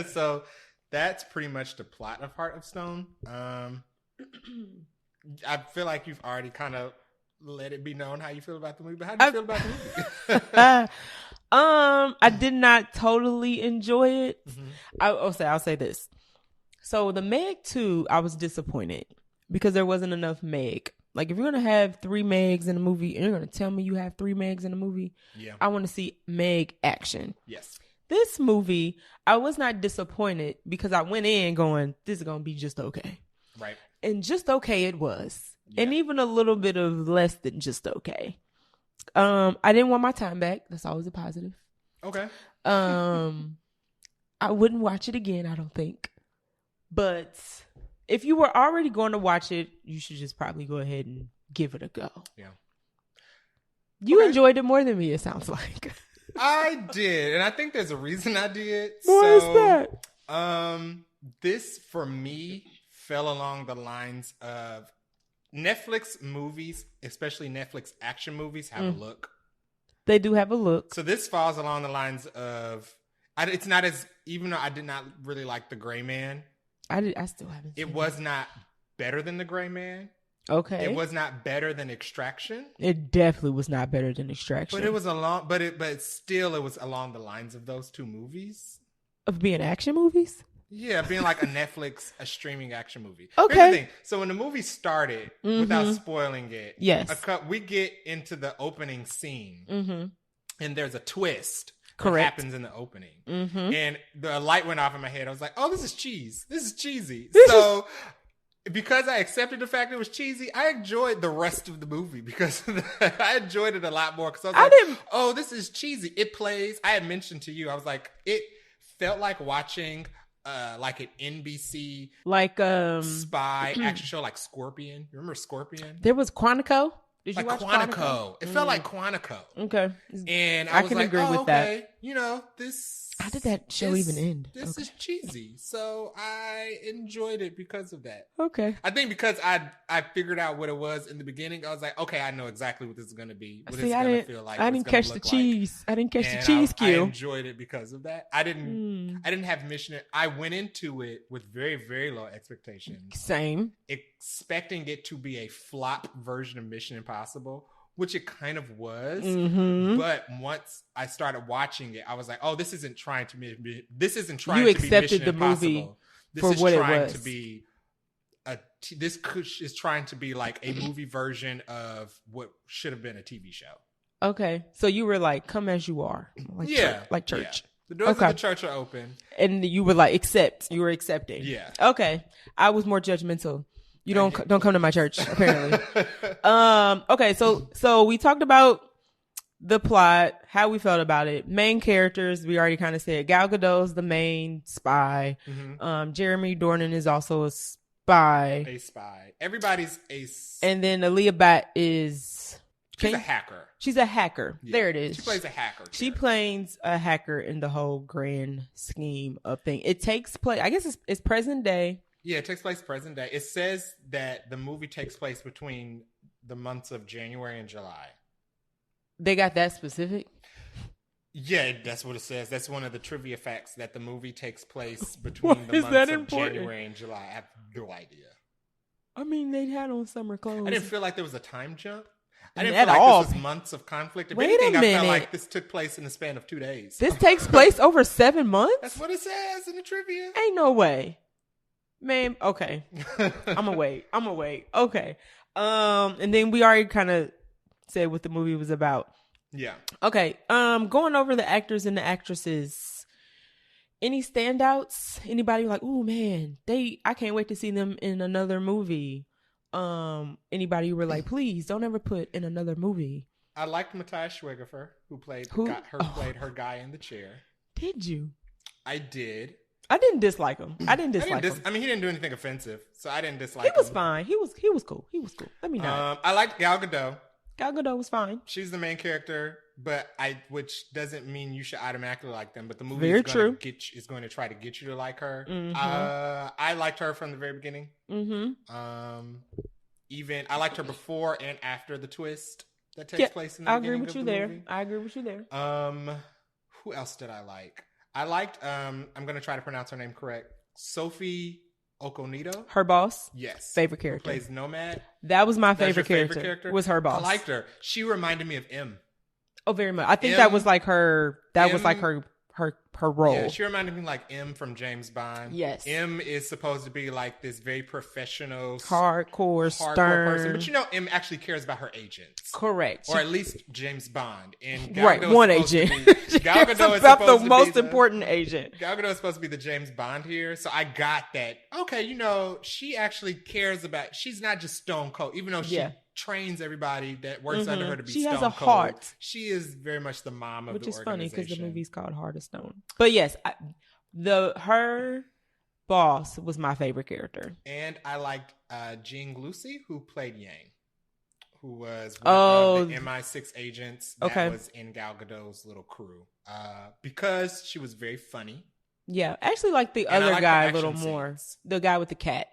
Speaker 2: So that's pretty much the plot of Heart of Stone. I feel like you've already kind of let it be known how you feel about the movie, but how do you feel about the movie?
Speaker 1: I did not totally enjoy it. Mm-hmm. I'll say this. So the Meg 2, I was disappointed because there wasn't enough Meg. Like, if you're going to have 3 Megs in a movie and you're going to tell me you have 3 Megs in a movie, I want to see Meg action.
Speaker 2: Yes.
Speaker 1: This movie, I was not disappointed because I went in going, this is going to be just okay.
Speaker 2: Right.
Speaker 1: And just okay it was. Yeah. And even a little bit of less than just okay. I didn't want my time back. That's always a positive.
Speaker 2: Okay.
Speaker 1: I wouldn't watch it again, I don't think. But if you were already going to watch it, you should just probably go ahead and give it a go.
Speaker 2: Yeah.
Speaker 1: You enjoyed it more than me, it sounds like.
Speaker 2: I did. And I think there's a reason I did.
Speaker 1: Why is that?
Speaker 2: This, for me, fell along the lines of Netflix movies, especially Netflix action movies, have a look.
Speaker 1: They do have a look.
Speaker 2: So this falls along the lines of, it's not as, even though I did not really like The Gray Man. I
Speaker 1: still haven't seen
Speaker 2: it. It was not better than The Gray Man.
Speaker 1: Okay.
Speaker 2: It was not better than Extraction.
Speaker 1: It definitely was not better than Extraction.
Speaker 2: But it was but still it was along the lines of those two movies.
Speaker 1: Of being action movies?
Speaker 2: Yeah, being like a streaming action movie.
Speaker 1: Okay.
Speaker 2: Here's the thing. So when the movie started, without spoiling it, we get into the opening scene, and there's a twist that happens in the opening. And the light went off in my head. I was like, oh, this is cheese. This is cheesy. So because I accepted the fact it was cheesy, I enjoyed the rest of the movie because I enjoyed it a lot more. Because I was oh, this is cheesy. It plays. I had mentioned to you, I was like, it felt like watching like an NBC spy action show like Scorpion. You remember Scorpion?
Speaker 1: There was Quantico. Did you watch
Speaker 2: Quantico? It felt like Quantico.
Speaker 1: Okay.
Speaker 2: And I was like,
Speaker 1: agree with that.
Speaker 2: You know, this...
Speaker 1: How did that show even end?
Speaker 2: This is cheesy. So I enjoyed it because of that.
Speaker 1: Okay.
Speaker 2: I think because I figured out what it was in the beginning, I was like, okay, I know exactly what this is going to be. What it's going to feel like.
Speaker 1: I didn't catch the cheese. I didn't catch the cheese cue.
Speaker 2: I enjoyed it because of that. I didn't have Mission. I went into it with very, very low expectations.
Speaker 1: Same.
Speaker 2: Expecting it to be a flop version of Mission Impossible, which it kind of was. But once I started watching it, I was like, oh, this isn't trying to be Mission Impossible. This is trying to be is trying to be like a movie version of what should have been a TV show.
Speaker 1: Okay. So you were like, come as you are. Like church.
Speaker 2: Yeah. The doors of the church are open.
Speaker 1: And you were like, you were accepting.
Speaker 2: Yeah.
Speaker 1: Okay. I was more judgmental. You don't come to my church, apparently. Okay, so we talked about the plot, how we felt about it. Main characters, we already kind of said. Gal Gadot's the main spy. Jeremy Dornan is also a spy.
Speaker 2: A spy. Everybody's
Speaker 1: And then Aaliyah Bhatt is...
Speaker 2: She's a hacker.
Speaker 1: She's a hacker. Yeah. There it is.
Speaker 2: She plays a hacker.
Speaker 1: She plays a hacker in the whole grand scheme of things. It takes place... I guess it's present day.
Speaker 2: Yeah, it takes place present day. It says that the movie takes place between the months of January and July.
Speaker 1: They got that specific?
Speaker 2: Yeah, that's what it says. That's one of the trivia facts, that the movie takes place between the months of January and July. I have no idea.
Speaker 1: I mean, they had on summer clothes.
Speaker 2: I didn't feel like there was a time jump. I
Speaker 1: didn't
Speaker 2: feel like this was months of conflict. If anything, I felt like this took place in the span of 2 days.
Speaker 1: This takes place over 7 months?
Speaker 2: That's what it says in the trivia.
Speaker 1: Ain't no way. Man, okay. I'm gonna wait. Okay. And then we already kind of said what the movie was about.
Speaker 2: Yeah.
Speaker 1: Okay. Going over the actors and the actresses. Any standouts? Anybody like, oh man, I can't wait to see them in another movie. Anybody who were like, please don't ever put in another movie.
Speaker 2: I liked Matthias Schweighöfer, who played her guy in the chair.
Speaker 1: Did you?
Speaker 2: I did.
Speaker 1: I didn't dislike him. I mean, he
Speaker 2: didn't do anything offensive, so I didn't dislike him.
Speaker 1: He was fine. He was cool. Let me know.
Speaker 2: I liked Gal Gadot.
Speaker 1: Gal Gadot was fine.
Speaker 2: She's the main character, which doesn't mean you should automatically like them. But the movie is going to try to get you to like her. Mm-hmm. I liked her from the very beginning. Mm-hmm. Even I liked her before and after the twist that takes place in the beginning of the movie.
Speaker 1: I agree with you there.
Speaker 2: Who else did I like? I liked, I'm going to try to pronounce her name correct. Sophie Okonedo.
Speaker 1: Her boss?
Speaker 2: Yes.
Speaker 1: Favorite character.
Speaker 2: Who plays Nomad.
Speaker 1: That was my favorite character. Was her boss.
Speaker 2: I liked her. She reminded me of M.
Speaker 1: Oh, very much. I think that was like her, her role.
Speaker 2: Yeah, she reminded me like M from James Bond.
Speaker 1: Yes.
Speaker 2: M is supposed to be like this very professional,
Speaker 1: hardcore stern
Speaker 2: person. But M actually cares about her agents.
Speaker 1: Correct.
Speaker 2: Or at least James Bond. And
Speaker 1: one agent.
Speaker 2: Gal Gadot is
Speaker 1: about the most important agent.
Speaker 2: Gal Gadot is supposed to be the James Bond here. So I got that. Okay, she actually cares about, she's not just stone cold, even though she trains everybody that works under her to be stone cold. She has a heart. She is very much the mom of the organization. Which is funny because the movie's
Speaker 1: called Heart of Stone. But yes, her boss was my favorite character.
Speaker 2: And I liked Jean Glucy, who played Yang, who was one of the MI6 agents that was in Gal Gadot's little crew. Because she was very funny.
Speaker 1: Yeah, actually like the other guy a little more. The guy with the cat.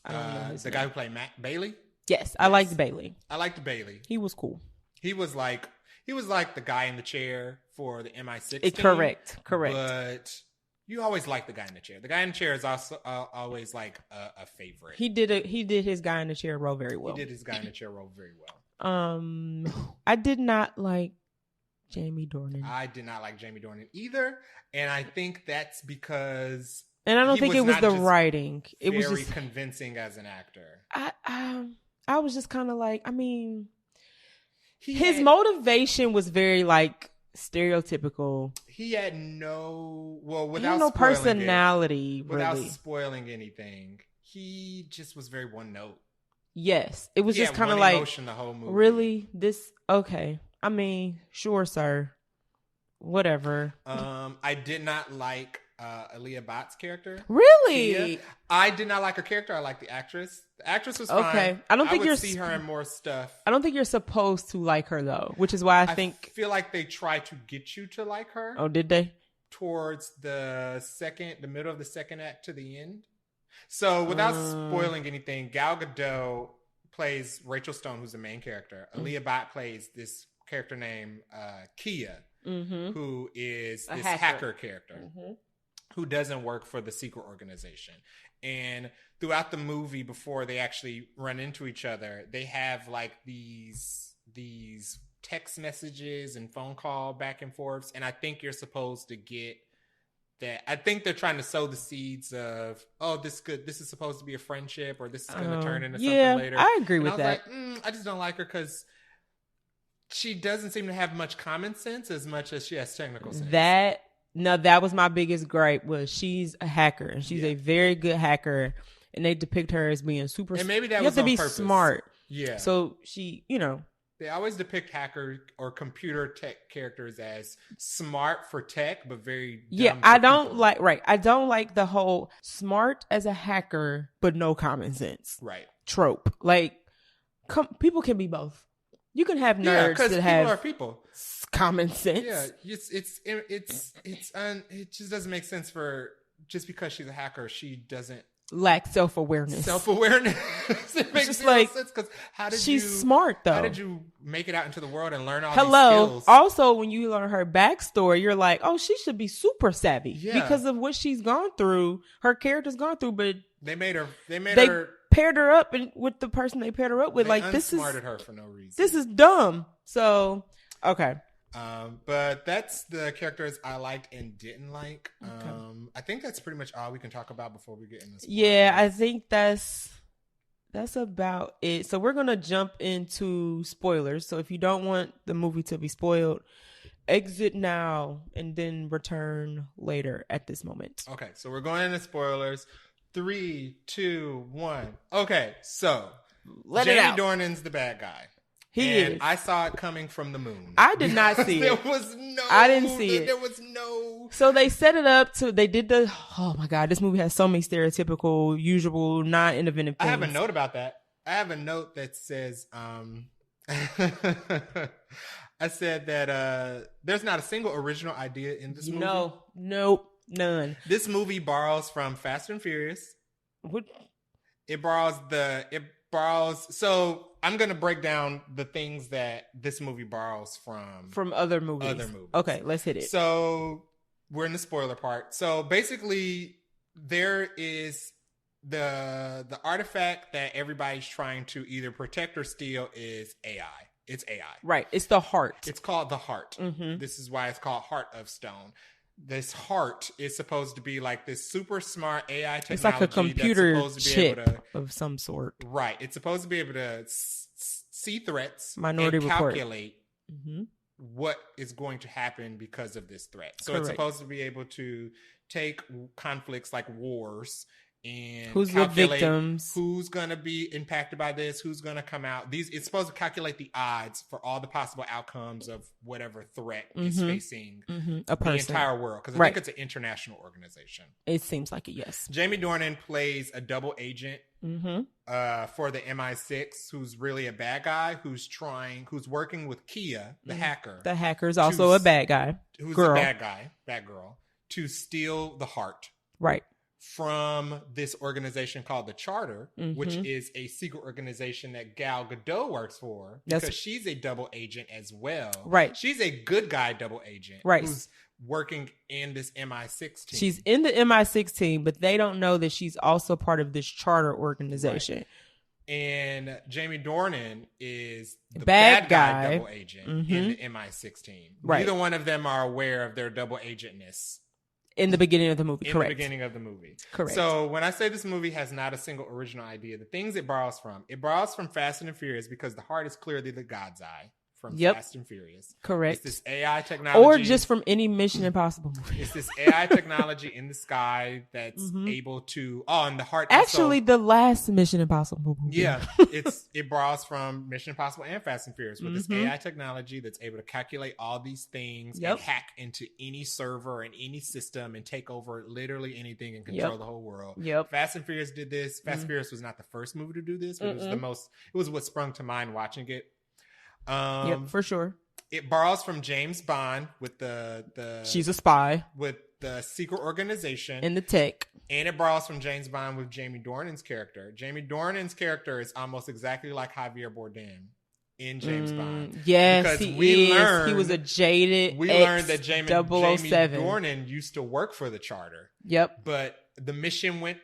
Speaker 2: I don't know his name. Guy who played Bailey?
Speaker 1: Yes, I liked Bailey.
Speaker 2: I liked Bailey.
Speaker 1: He was cool.
Speaker 2: He was like the guy in the chair for the MI6 team.
Speaker 1: Correct.
Speaker 2: But you always like the guy in the chair. The guy in the chair is also always like a favorite.
Speaker 1: He did his guy in the chair role very well. I did not like Jamie Dornan.
Speaker 2: I did not like Jamie Dornan either, and I think that's because.
Speaker 1: And I don't think it was the writing. It was
Speaker 2: very convincing as an actor.
Speaker 1: I was just kind of like, I mean, his motivation was very like stereotypical.
Speaker 2: He had without
Speaker 1: personality,
Speaker 2: without spoiling anything. He just was very one note.
Speaker 1: Yes, it was just kind of like
Speaker 2: emotion the whole movie.
Speaker 1: Really, this okay? I mean, sure, sir. Whatever.
Speaker 2: I did not like Aaliyah Bhatt's character.
Speaker 1: Really?
Speaker 2: Tia. I did not like her character. I like the actress. The actress was fine.
Speaker 1: Okay. I would
Speaker 2: see her in more stuff.
Speaker 1: I don't think you're supposed to like her though, which is why I
Speaker 2: feel like they tried to get you to like her.
Speaker 1: Oh, did they?
Speaker 2: Towards the middle of the second act to the end. So without spoiling anything, Gal Gadot plays Rachel Stone, who's the main character. Aaliyah Bhatt plays this character named Kia, who is this hacker character. Who doesn't work for the secret organization. And throughout the movie, before they actually run into each other, they have like these text messages and phone call back and forths. And I think you're supposed to get that. I think they're trying to sow the seeds of, this is supposed to be a friendship, or this is going to turn into something later.
Speaker 1: I agree with that.
Speaker 2: I just don't like her because she doesn't seem to have much common sense as much as she has technical sense.
Speaker 1: That was my biggest gripe, was she's a hacker and she's a very good hacker, and they depict her as being super.
Speaker 2: And maybe that
Speaker 1: you
Speaker 2: was
Speaker 1: have to be
Speaker 2: purpose.
Speaker 1: Smart.
Speaker 2: Yeah.
Speaker 1: So she,
Speaker 2: They always depict hacker or computer tech characters as smart for tech, but very dumb
Speaker 1: I
Speaker 2: for
Speaker 1: don't
Speaker 2: people.
Speaker 1: I don't like the whole smart as a hacker, but no common sense trope. Like, people can be both. You can have nerds that have
Speaker 2: people.
Speaker 1: Common sense.
Speaker 2: Yeah, it just doesn't make sense for just because she's a hacker, she doesn't
Speaker 1: lack self-awareness.
Speaker 2: It makes
Speaker 1: just
Speaker 2: no sense because
Speaker 1: she's smart though.
Speaker 2: How did you make it out into the world and learn all these skills?
Speaker 1: Also, when you learn her backstory, you're like, oh, she should be super savvy because of what she's gone through. Her character's gone through, but
Speaker 2: they
Speaker 1: paired her up with the person they paired her up with. Like, this is
Speaker 2: unsmarted her for no reason.
Speaker 1: This is dumb. So, okay.
Speaker 2: But that's the characters I liked and didn't like.
Speaker 1: Okay.
Speaker 2: I think that's pretty much all we can talk about before we get into spoilers.
Speaker 1: Yeah, I think that's about it. So we're gonna jump into spoilers. So if you don't want the movie to be spoiled, exit now and then return later at this moment.
Speaker 2: Okay, so we're going into spoilers. 3, 2, 1. Okay, so Jamie Dornan's the bad guy.
Speaker 1: He is.
Speaker 2: I saw it coming from the moon.
Speaker 1: I did not see it. I didn't see it.
Speaker 2: There was no.
Speaker 1: So they set it up they did oh my God, this movie has so many stereotypical, usual, non-innovative things.
Speaker 2: I have a note about that. I have a note that says, I said that there's not a single original idea in this movie.
Speaker 1: Nope, none.
Speaker 2: This movie borrows from Fast and Furious.
Speaker 1: What?
Speaker 2: So I'm going to break down the things that this movie borrows from
Speaker 1: other movies. Okay, let's hit it.
Speaker 2: So we're in the spoiler part. So basically there is the artifact that everybody's trying to either protect or steal is AI. It's AI.
Speaker 1: Right. It's the heart.
Speaker 2: It's called the heart.
Speaker 1: Mm-hmm.
Speaker 2: This is why it's called Heart of Stone. This heart is supposed to be like this super smart AI technology.
Speaker 1: It's like a computer chip
Speaker 2: able to,
Speaker 1: of some sort.
Speaker 2: Right. It's supposed to be able to see threats
Speaker 1: Minority
Speaker 2: and
Speaker 1: Report.
Speaker 2: calculate what is going to happen because of this threat. So
Speaker 1: Correct.
Speaker 2: It's supposed to be able to take conflicts like wars and
Speaker 1: who's the victims,
Speaker 2: who's going to be impacted by this, who's going to come out. It's supposed to calculate the odds for all the possible outcomes of whatever threat is facing
Speaker 1: a person,
Speaker 2: the entire world. Because I think it's an international organization.
Speaker 1: It seems like it, yes.
Speaker 2: Jamie Dornan plays a double agent for the MI6, who's really a bad guy, who's working with Kia, the hacker.
Speaker 1: The hacker's also a bad guy.
Speaker 2: Who's a bad girl, to steal the heart.
Speaker 1: Right.
Speaker 2: From this organization called the Charter, which is a secret organization that Gal Gadot works for, because she's a double agent as well.
Speaker 1: Right.
Speaker 2: She's a good guy double agent.
Speaker 1: Right.
Speaker 2: Who's working in this MI6 team.
Speaker 1: She's in the MI6 team, but they don't know that she's also part of this Charter organization.
Speaker 2: Right. And Jamie Dornan is the
Speaker 1: bad
Speaker 2: guy double agent in the MI6 team.
Speaker 1: Right.
Speaker 2: Neither one of them are aware of their double agentness.
Speaker 1: In the beginning of the movie,
Speaker 2: correct. In the beginning of the movie.
Speaker 1: Correct.
Speaker 2: So when I say this movie has not a single original idea, the things it borrows from Fast and Furious, because the heart is clearly the God's eye from Fast and Furious.
Speaker 1: Correct.
Speaker 2: It's this AI technology.
Speaker 1: Or just from any Mission Impossible movie.
Speaker 2: It's this AI technology in the sky that's able to... Oh, and the heart...
Speaker 1: Actually, the last Mission Impossible movie.
Speaker 2: Yeah. It borrows from Mission Impossible and Fast and Furious with this AI technology that's able to calculate all these things and hack into any server and any system and take over literally anything and control the whole world. Fast and Furious did this. Fast and Furious was not the first movie to do this, but it was what sprung to mind watching it.
Speaker 1: For sure.
Speaker 2: It borrows from James Bond with the
Speaker 1: she's a spy
Speaker 2: with the secret organization
Speaker 1: in the tech,
Speaker 2: and it borrows from James Bond with Jamie Dornan's character. Jamie Dornan's character is almost exactly like Javier Bardem in James Bond.
Speaker 1: Yes, he was a jaded.
Speaker 2: We learned that Jamie Dornan used to work for the Charter. But the mission went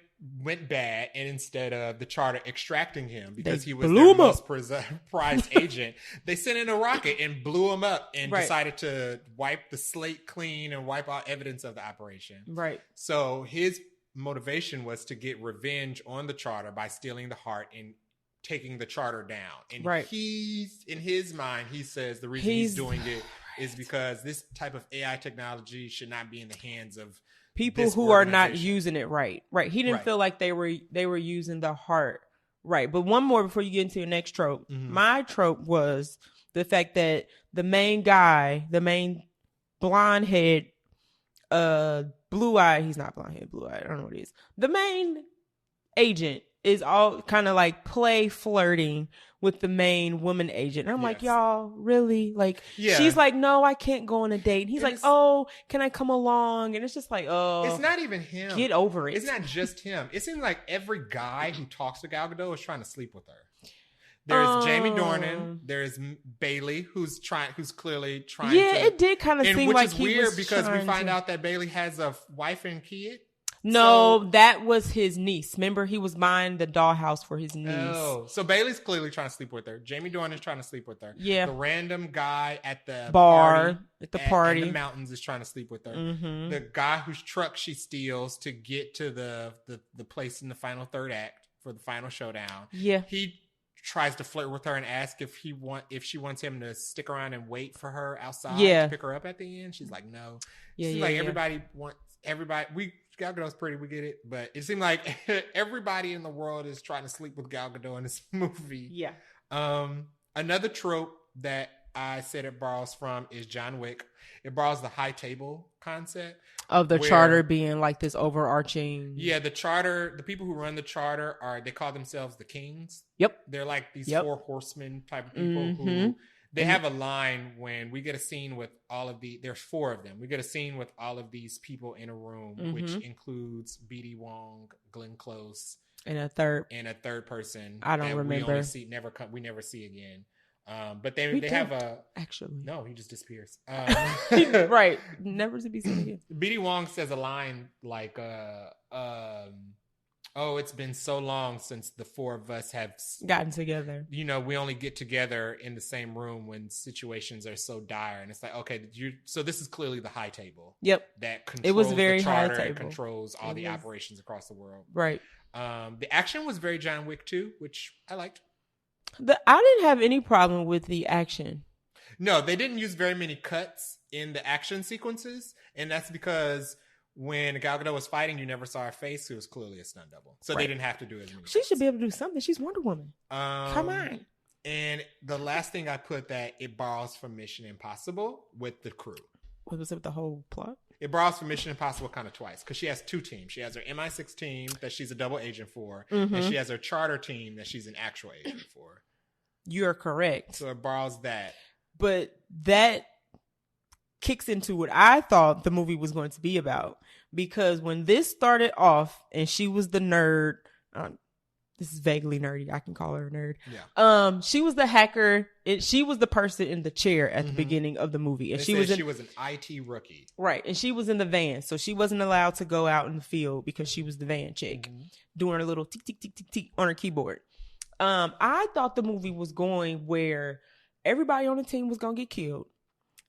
Speaker 2: bad, and instead of the Charter extracting him because he was their most prized agent, they sent in a rocket and blew him up and decided to wipe the slate clean and wipe out evidence of the operation. Right. So his motivation was to get revenge on the Charter by stealing the heart and taking the Charter down. And he's, in his mind, he says the reason he's doing it is because this type of AI technology should not be in the hands of
Speaker 1: people who are not using it right. He didn't feel like they were using the heart right. But one more before you get into your next trope. My trope was the fact that the main guy, the main blonde head, blue eye, he's not blonde head, blue eye, I don't know what it is. The main agent is all kind of like flirting with the main woman agent. And I'm like, y'all, really? Like, she's like, no, I can't go on a date. And he's like, oh, can I come along? And it's just like, oh.
Speaker 2: It's not even him.
Speaker 1: Get over it.
Speaker 2: It's not just him. It seems like every guy who talks to Gal Gadot is trying to sleep with her. There's Jamie Dornan. There's Bailey, who's clearly trying to.
Speaker 1: Yeah, it did kind of seem like he was
Speaker 2: weird because we find out that Bailey has a wife and kid.
Speaker 1: No, that was his niece. Remember, he was buying the dollhouse for his niece.
Speaker 2: Oh, so Bailey's clearly trying to sleep with her. Jamie Dornan is trying to sleep with her.
Speaker 1: Yeah.
Speaker 2: The random guy at the
Speaker 1: bar,
Speaker 2: party in the mountains is trying to sleep with her. Mm-hmm. The guy whose truck she steals to get to the place in the final third act for the final showdown.
Speaker 1: Yeah.
Speaker 2: He tries to flirt with her and ask if she wants him to stick around and wait for her outside to pick her up at the end. She's like, no. Everybody wants everybody. Gal Gadot's pretty, we get it, but it seemed like everybody in the world is trying to sleep with Gal Gadot in this movie.
Speaker 1: Yeah.
Speaker 2: Another trope that I said it borrows from is John Wick. It borrows the high table concept
Speaker 1: of the charter being like this overarching.
Speaker 2: Yeah, the charter. The people who run the charter they call themselves the kings.
Speaker 1: Yep.
Speaker 2: They're like these 4 horsemen type of people who. They have a line when we get a scene with all of there's 4 of them. We get a scene with all of these people in a room, which includes B.D. Wong, Glenn Close,
Speaker 1: and a third person.
Speaker 2: I
Speaker 1: don't remember.
Speaker 2: We never see again. But they have
Speaker 1: actually.
Speaker 2: No, he just disappears.
Speaker 1: Right. Never to be seen again.
Speaker 2: B.D. Wong says a line like, oh, it's been so long since the 4 of us have
Speaker 1: gotten together.
Speaker 2: We only get together in the same room when situations are so dire. And it's like, okay, so this is clearly the high table.
Speaker 1: Yep.
Speaker 2: That controls
Speaker 1: it was very
Speaker 2: the charter
Speaker 1: high table.
Speaker 2: And controls all the operations across the world.
Speaker 1: Right.
Speaker 2: The action was very John Wick too, which I liked.
Speaker 1: I didn't have any problem with the action.
Speaker 2: No, they didn't use very many cuts in the action sequences. And that's because when Gal Gadot was fighting, you never saw her face. It was clearly a stunt double. So they didn't have to do as many.
Speaker 1: She should be able to do something. She's Wonder Woman. Come on.
Speaker 2: And the last thing I put that it borrows from Mission Impossible with the crew.
Speaker 1: What was it with the whole plot?
Speaker 2: It borrows from Mission Impossible kind of twice because she has 2 teams. She has her MI6 team that she's a double agent for, and she has her charter team that she's an actual agent for.
Speaker 1: You're correct.
Speaker 2: So it borrows that. But
Speaker 1: that kicks into what I thought the movie was going to be about. Because when this started off and she was the nerd, this is vaguely nerdy. I can call her a nerd.
Speaker 2: Yeah.
Speaker 1: She was the hacker. She was the person in the chair at the beginning of the movie. And she was
Speaker 2: an IT rookie.
Speaker 1: Right. And she was in the van. So she wasn't allowed to go out in the field because she was the van chick doing her little tick, tick, tick, tick, tick on her keyboard. I thought the movie was going where everybody on the team was going to get killed.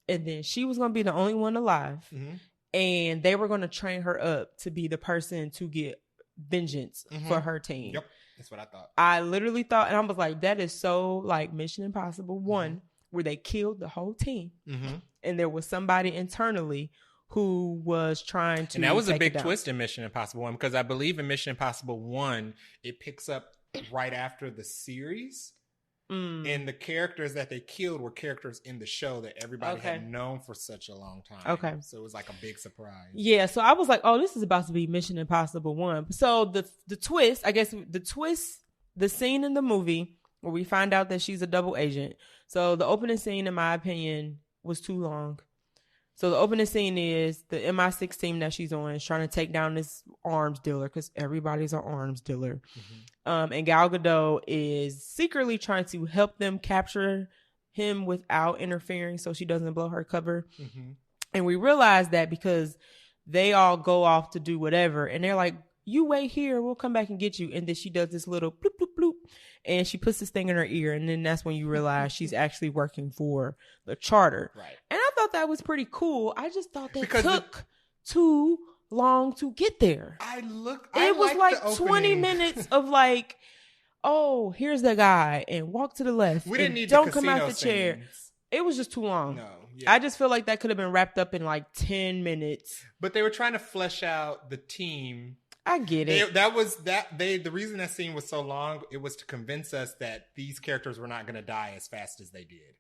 Speaker 1: And then she was going to be the only one alive. Mm-hmm. And they were going to train her up to be the person to get vengeance for her team.
Speaker 2: Yep. That's what I thought.
Speaker 1: I literally thought, and I was like, that is so like Mission Impossible 1, where they killed the whole team. Mm-hmm. And there was somebody internally who was trying to.
Speaker 2: And that was a big twist in Mission Impossible 1, because I believe in Mission Impossible 1, it picks up right after the series. And the characters that they killed were characters in the show that everybody had known for such a long time.
Speaker 1: Okay.
Speaker 2: So it was like a big surprise.
Speaker 1: Yeah. So I was like, oh, this is about to be Mission Impossible 1. So the twist, I guess the scene in the movie where we find out that she's a double agent. So the opening scene, in my opinion, was too long. So the opening scene is the MI6 team that she's on is trying to take down this arms dealer, because everybody's an arms dealer. Mm-hmm. And Gal Gadot is secretly trying to help them capture him without interfering so she doesn't blow her cover. Mm-hmm. And we realize that because they all go off to do whatever. And they're like, you wait here, we'll come back and get you. And then she does this little bloop, bloop, bloop. And she puts this thing in her ear. And then that's when you realize she's actually working for the charter.
Speaker 2: Right.
Speaker 1: And I thought that was pretty cool. I just thought that took too long to get there.
Speaker 2: It
Speaker 1: was like 20 minutes of like, oh, here's the guy and walk to the left.
Speaker 2: We didn't need
Speaker 1: don't come out the chair.
Speaker 2: Scenes.
Speaker 1: It was just too long.
Speaker 2: No. Yeah.
Speaker 1: I just feel like that could have been wrapped up in like 10 minutes.
Speaker 2: But they were trying to flesh out the team.
Speaker 1: I get it.
Speaker 2: The reason that scene was so long, it was to convince us that these characters were not going to die as fast as they did.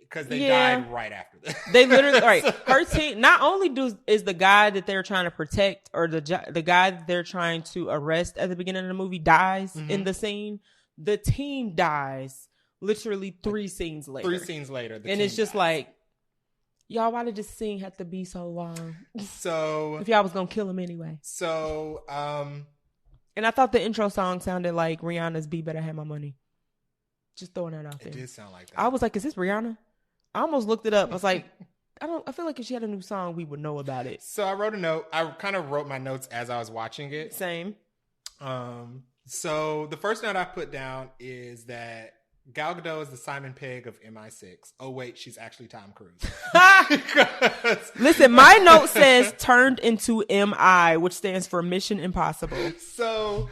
Speaker 2: because they died right after that.
Speaker 1: They literally her team not only is the guy that they're trying to protect or the guy that they're trying to arrest at the beginning of the movie dies in the scene. The team dies literally 3 scenes later.
Speaker 2: 3 scenes later,
Speaker 1: and it's just dies. Like, y'all, why did this scene have to be so long?
Speaker 2: So
Speaker 1: if y'all was gonna kill him anyway.
Speaker 2: So
Speaker 1: and I thought the intro song sounded like Rihanna's "Be Better Have My Money." Just throwing that out there.
Speaker 2: It did sound like that.
Speaker 1: I was like, is this Rihanna? I almost looked it up. I was like, I feel like if she had a new song, we would know about it.
Speaker 2: So I wrote a note. I kind of wrote my notes as I was watching it.
Speaker 1: Same.
Speaker 2: So the first note I put down is that Gal Gadot is the Simon Pegg of MI6. Oh wait, she's actually Tom Cruise.
Speaker 1: Listen, my note says turned into MI, which stands for Mission Impossible.
Speaker 2: So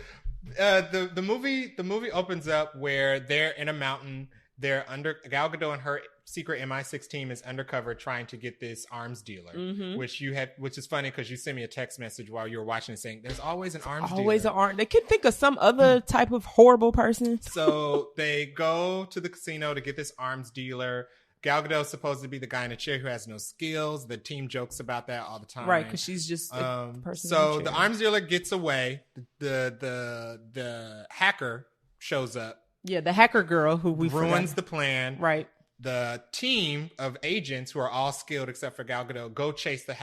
Speaker 2: the movie opens up where they're in a mountain. They're under Gal Gadot and her secret MI6 team is undercover trying to get this arms dealer, which is funny because you sent me a text message while you were watching it saying there's always an arms dealer.
Speaker 1: Always an arm. They can think of some other type of horrible person.
Speaker 2: So they go to the casino to get this arms dealer. Gal Gadot's supposed to be the guy in the chair who has no skills. The team jokes about that all the time.
Speaker 1: Right, because she's just a person.
Speaker 2: So the arms dealer gets away. The hacker shows up.
Speaker 1: Yeah, the hacker girl who we
Speaker 2: ruins the plan.
Speaker 1: Right.
Speaker 2: The team of agents who are all skilled except for Gal Gadot go chase the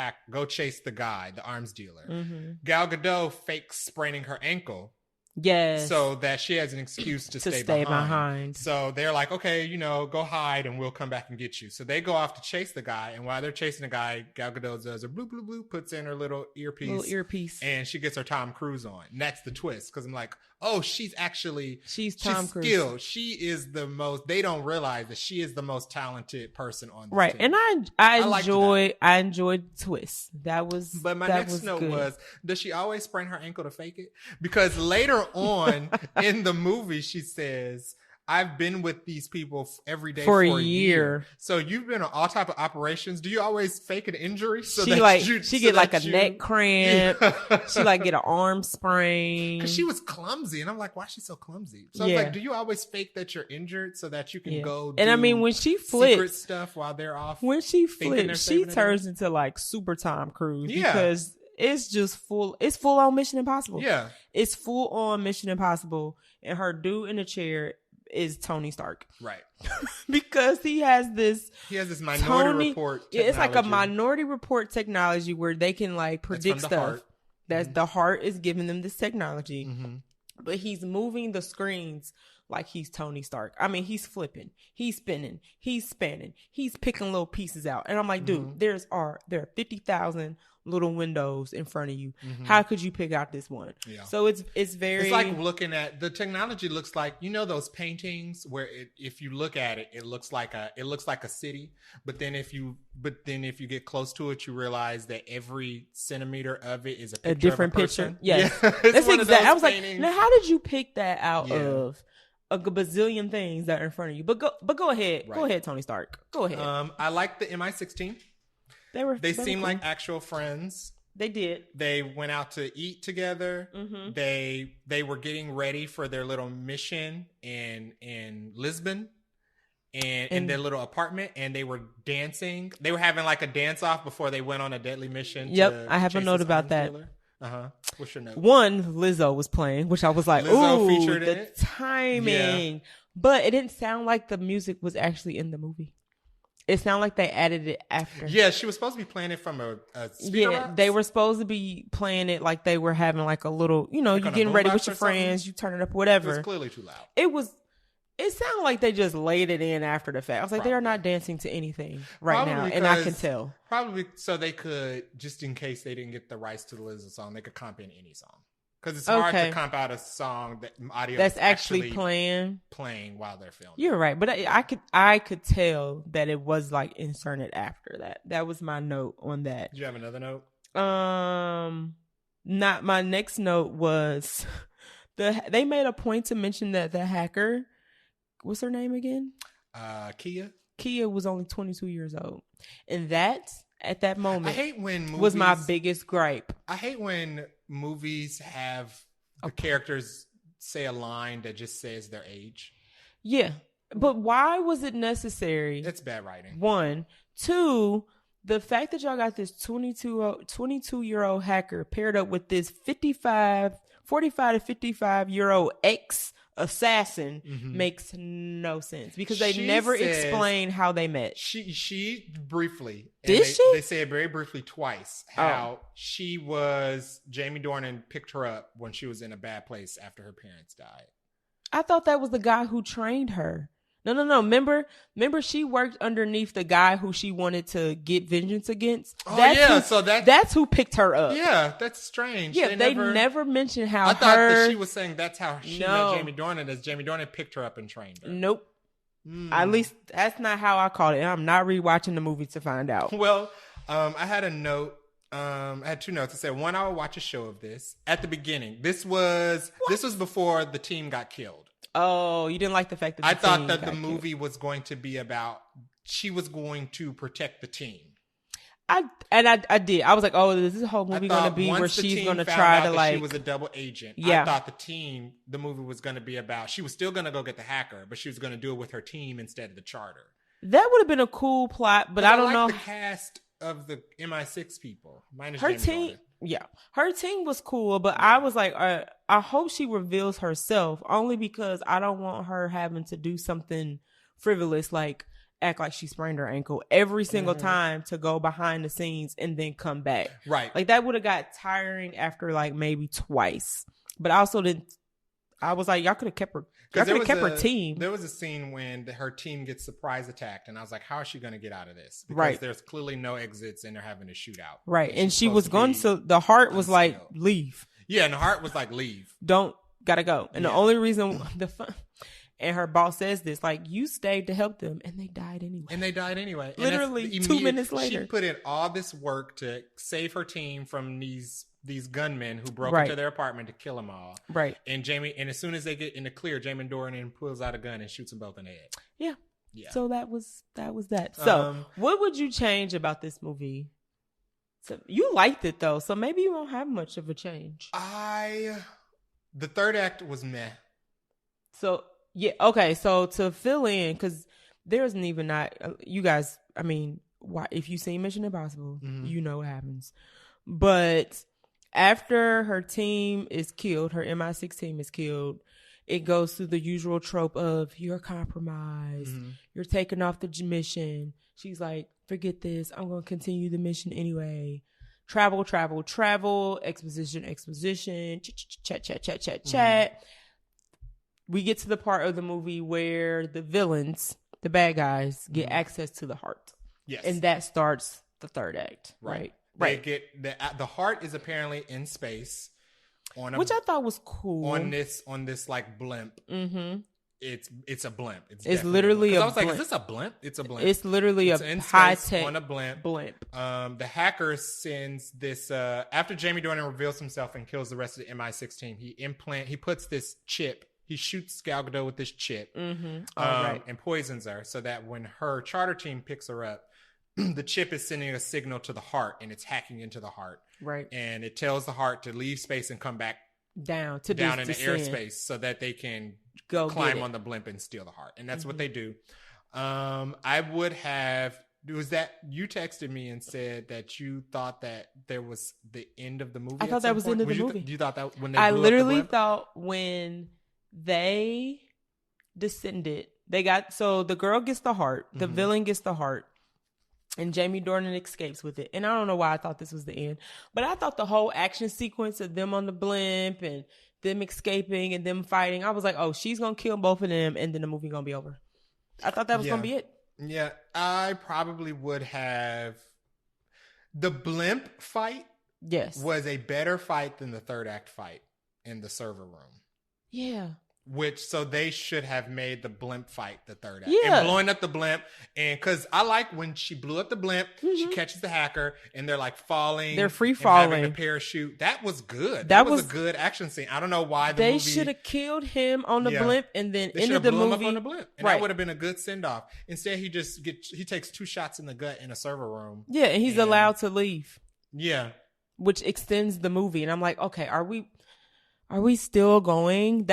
Speaker 2: guy, the arms dealer. Gal Gadot fakes spraining her ankle.
Speaker 1: Yes.
Speaker 2: So that she has an excuse to stay behind. So they're like, okay, go hide and we'll come back and get you. So they go off to chase the guy. And while they're chasing the guy, Gal Gadot does a bloop, bloop, bloop, puts in her little earpiece. And she gets her Tom Cruise on. And that's the twist. Because I'm like, oh, she's Tom Cruise. She is the most, they don't realize that she is the most talented person on the team.
Speaker 1: And I enjoyed twists. But my next note was,
Speaker 2: does she always sprain her ankle to fake it? Because later on in the movie, she says, I've been with these people every day for a year. So you've been on all type of operations. Do you always fake an injury?
Speaker 1: She get a neck cramp. She get an arm sprain.
Speaker 2: Because she was clumsy. And I'm like, why is she so clumsy? So I was like, do you always fake that you're injured so that you can go do
Speaker 1: when she flips
Speaker 2: secret stuff while they're off?
Speaker 1: When she flips, she turns into super Tom Cruise. Yeah. Because it's just full on Mission Impossible.
Speaker 2: Yeah.
Speaker 1: It's full on Mission Impossible. And her dude in the chair is Tony Stark.
Speaker 2: Right.
Speaker 1: Because he has this
Speaker 2: Minority Report technology.
Speaker 1: Yeah, it's like a Minority Report technology where they can predict stuff. That's the heart is giving them this technology. But he's moving the screens like he's Tony Stark. I mean, he's flipping, he's spinning, he's spanning, he's picking little pieces out. And I'm like, dude, there are 50,000 little windows in front of you. How could you pick out this one? Yeah. So it's
Speaker 2: like looking at the technology. Looks like those paintings where if you look at it, it looks like a city. But then if you get close to it, you realize that every centimeter of it is a different picture.
Speaker 1: Yes. Yeah. That's exactly. I was like, now how did you pick that out of a bazillion things that are in front of you? But go ahead. Right. Go ahead, Tony Stark. Go ahead.
Speaker 2: I like the MI6 team. They seem like actual friends.
Speaker 1: They did.
Speaker 2: They went out to eat together. They were getting ready for their little mission in Lisbon and in their little apartment, and they were dancing. They were having a dance off before they went on a deadly mission.
Speaker 1: Yep, I have a note about that.
Speaker 2: What's your note?
Speaker 1: One, Lizzo was playing, which I was like,
Speaker 2: Lizzo
Speaker 1: ooh,
Speaker 2: featured
Speaker 1: the
Speaker 2: in it?
Speaker 1: timing. Yeah. But it didn't sound like the music was actually in the movie. It sounded like they added it after.
Speaker 2: Yeah, she was supposed to be playing it from a speaker box.
Speaker 1: They were supposed to be playing it like they were having a little, you getting ready with your friends, you turn it up, whatever.
Speaker 2: It was clearly too loud.
Speaker 1: It sounded like they just laid it in after the fact. I was like, they are not dancing to anything now, and I can tell.
Speaker 2: Probably so they could, just in case they didn't get the rights to the Lizzo song, they could comp in any song. Because it's hard to comp out a song that audio
Speaker 1: that's actually playing
Speaker 2: while they're filming.
Speaker 1: You're right, but I could tell that it was inserted after that. That was my note on that.
Speaker 2: Did you have another note?
Speaker 1: Not my next note was they made a point to mention that the hacker, what's her name again?
Speaker 2: Kia.
Speaker 1: Kia was only 22 years old, and that at that moment,
Speaker 2: I hate when movies,
Speaker 1: was my biggest gripe.
Speaker 2: I hate when movies have the characters say a line that just says their age.
Speaker 1: Yeah. But why was it necessary?
Speaker 2: It's bad writing.
Speaker 1: 1. 2, the fact that y'all got this 22-year-old hacker paired up with this 45 to 55-year-old ex-assassin makes no sense because they never explain how they met.
Speaker 2: She briefly.
Speaker 1: Did she?
Speaker 2: They say it very briefly twice how she was, Jamie Dornan picked her up when she was in a bad place after her parents died.
Speaker 1: I thought that was the guy who trained her. No. Remember she worked underneath the guy who she wanted to get vengeance against.
Speaker 2: Oh,
Speaker 1: that's who picked her up.
Speaker 2: Yeah, that's strange.
Speaker 1: Yeah, they never mentioned how
Speaker 2: I thought that she was saying that's how she met Jamie Dornan, as Jamie Dornan picked her up and trained her.
Speaker 1: Nope. At least that's not how I called it. I'm not rewatching the movie to find out.
Speaker 2: Well, I had a note. I had 2 notes. I said, 1, I would watch a show of this. At the beginning, this was before the team got killed.
Speaker 1: Oh, you didn't like the fact that
Speaker 2: I thought that the movie was going to be about, she was going to protect the team. I
Speaker 1: did. I was like, oh, is this whole movie going to be where she's going to try to like...
Speaker 2: She was a double agent.
Speaker 1: Yeah.
Speaker 2: I thought the movie was going to be about, she was still going to go get the hacker, but she was going to do it with her team instead of the charter.
Speaker 1: That would have been a cool plot, but I don't know.
Speaker 2: The cast of the MI6 people. Minus
Speaker 1: her
Speaker 2: Jamie
Speaker 1: team.
Speaker 2: Dornan.
Speaker 1: Yeah, her team was cool, but I was like, I hope she reveals herself, only because I don't want her having to do something frivolous like act like she sprained her ankle every single time to go behind the scenes and then come back.
Speaker 2: Right.
Speaker 1: Like that would have got tiring after like maybe twice. But I also didn't. I was like, y'all could have kept her. Y'all could have kept her team.
Speaker 2: There was a scene when her team gets surprise attacked, and I was like, how is she going to get out of this? Because there's clearly no exits, and they're having a shootout.
Speaker 1: Right, and she was going to. The heart was like, leave.
Speaker 2: Yeah, and the heart was like, leave.
Speaker 1: Gotta go. And the only reason and her boss says this, like, you stayed to help them, and they died anyway. Literally 2 minutes later,
Speaker 2: she put in all this work to save her team from these gunmen who broke into their apartment to kill them all.
Speaker 1: Right.
Speaker 2: And as soon as they get in the clear, Jamie Dornan pulls out a gun and shoots them both in the head.
Speaker 1: Yeah. So that was that. So what would you change about this movie? So you liked it though, so maybe you won't have much of a change.
Speaker 2: The third act was meh.
Speaker 1: So yeah, okay. So to fill in, because there isn't even not you guys. I mean, why? If you see Mission Impossible, you know what happens. But after her team is killed, her MI6 team is killed, it goes through the usual trope of you're compromised, you're taking off the mission. She's like, forget this, I'm going to continue the mission anyway. Travel, exposition, chat. We get to the part of the movie where the villains, the bad guys, get access to the heart. Yes. And that starts the third act, right?
Speaker 2: They get the heart is apparently in space
Speaker 1: which I thought was cool
Speaker 2: on this like blimp. It's a blimp.
Speaker 1: It's literally a
Speaker 2: I was
Speaker 1: blimp.
Speaker 2: like, is this a blimp? It's a blimp.
Speaker 1: It's literally a high tech
Speaker 2: on a blimp. The hacker sends this after Jamie Dornan reveals himself and kills the rest of the MI6 team. He puts this chip. He shoots Gal Gadot with this chip and poisons her so that when her charter team picks her up, the chip is sending a signal to the heart and it's hacking into the heart. Right. And it tells the heart to leave space and come back down into airspace so that they can climb on the blimp and steal the heart. And that's what they do. I would have... Was that you texted me and said that you thought that there was the end of the movie?
Speaker 1: I thought that was the end of the movie.
Speaker 2: You thought that when they
Speaker 1: I literally thought when they descended, so the girl gets the heart, the villain gets the heart, and Jamie Dornan escapes with it. And I don't know why I thought this was the end, but I thought the whole action sequence of them on the blimp and them escaping and them fighting, I was like, oh, she's gonna kill both of them and then the movie gonna be over. I thought that was gonna be it.
Speaker 2: Yeah, I probably would have. The blimp fight was a better fight than the third act fight in the server room. Yeah. So they should have made the blimp fight the third act. Yeah. And blowing up the blimp. And because I like when she blew up the blimp, she catches the hacker and they're like falling. They're free falling. Having a parachute. That was good. That was a good action scene. I don't know why
Speaker 1: they should have killed him on the blimp and then ended the movie. Him up on the blimp.
Speaker 2: And that would have been a good send off. Instead, he takes 2 shots in the gut in a server room.
Speaker 1: Yeah, and he's allowed to leave.
Speaker 2: Yeah.
Speaker 1: Which extends the movie. And I'm like, okay, are we still going?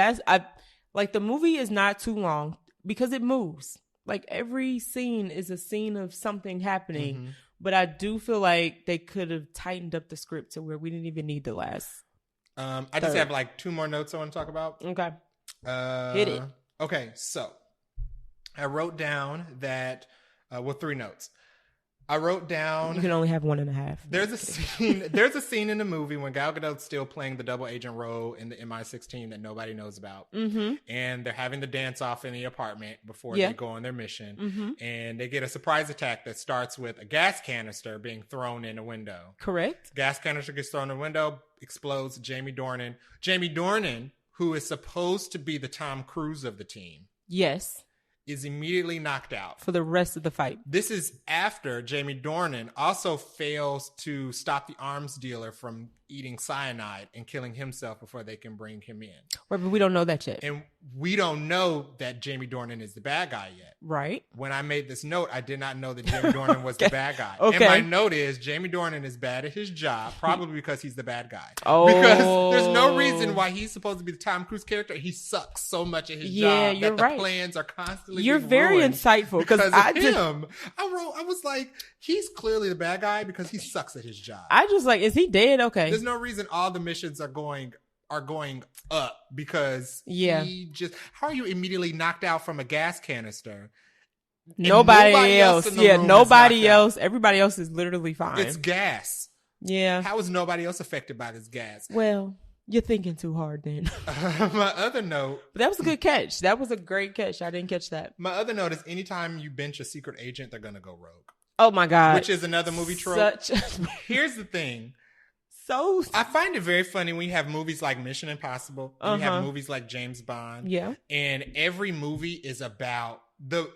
Speaker 1: Like the movie is not too long, because it moves. Like every scene is a scene of something happening, but I do feel like they could have tightened up the script to where we didn't even need the last.
Speaker 2: I just have like 2 more notes I want to talk about.
Speaker 1: Okay. Hit it.
Speaker 2: Okay, so I wrote down that 3 notes. I wrote down.
Speaker 1: You can only have 1.5.
Speaker 2: There's a scene in the movie when Gal Gadot's still playing the double agent role in the MI16 that nobody knows about, and they're having the dance off in the apartment before they go on their mission, and they get a surprise attack that starts with a gas canister being thrown in a window.
Speaker 1: Correct.
Speaker 2: Gas canister gets thrown in a window, explodes. Jamie Dornan, who is supposed to be the Tom Cruise of the team,
Speaker 1: yes,
Speaker 2: is immediately knocked out
Speaker 1: for the rest of the fight.
Speaker 2: This is after Jamie Dornan also fails to stop the arms dealer from eating cyanide and killing himself before they can bring him in.
Speaker 1: Right, but we don't know that yet.
Speaker 2: And we don't know that Jamie Dornan is the bad guy yet.
Speaker 1: Right.
Speaker 2: When I made this note, I did not know that Jamie Dornan was the bad guy.
Speaker 1: Okay.
Speaker 2: And my note is Jamie Dornan is bad at his job, probably because he's the bad guy.
Speaker 1: Oh.
Speaker 2: Because there's no reason why he's supposed to be the Tom Cruise character. He sucks so much at his job
Speaker 1: you're
Speaker 2: that
Speaker 1: right.
Speaker 2: The plans are constantly
Speaker 1: You're very
Speaker 2: ruined
Speaker 1: insightful
Speaker 2: because of
Speaker 1: I
Speaker 2: was like, he's clearly the bad guy because he sucks at his job.
Speaker 1: I just like, is he dead? Okay.
Speaker 2: There's no reason all the missions are going up because he just, how are you immediately knocked out from a gas canister?
Speaker 1: Nobody else. Nobody else. Everybody else is literally fine.
Speaker 2: It's gas.
Speaker 1: Yeah.
Speaker 2: How is nobody else affected by this gas?
Speaker 1: Well, you're thinking too hard then.
Speaker 2: My other note.
Speaker 1: But that was a good catch. That was a great catch. I didn't catch that.
Speaker 2: My other note is anytime you bench a secret agent, they're going to go rogue.
Speaker 1: Oh my God.
Speaker 2: Which is another movie trope. Here's the thing. I find it very funny when you have movies like Mission Impossible, and you have movies like James Bond.
Speaker 1: Yeah.
Speaker 2: And every movie is about the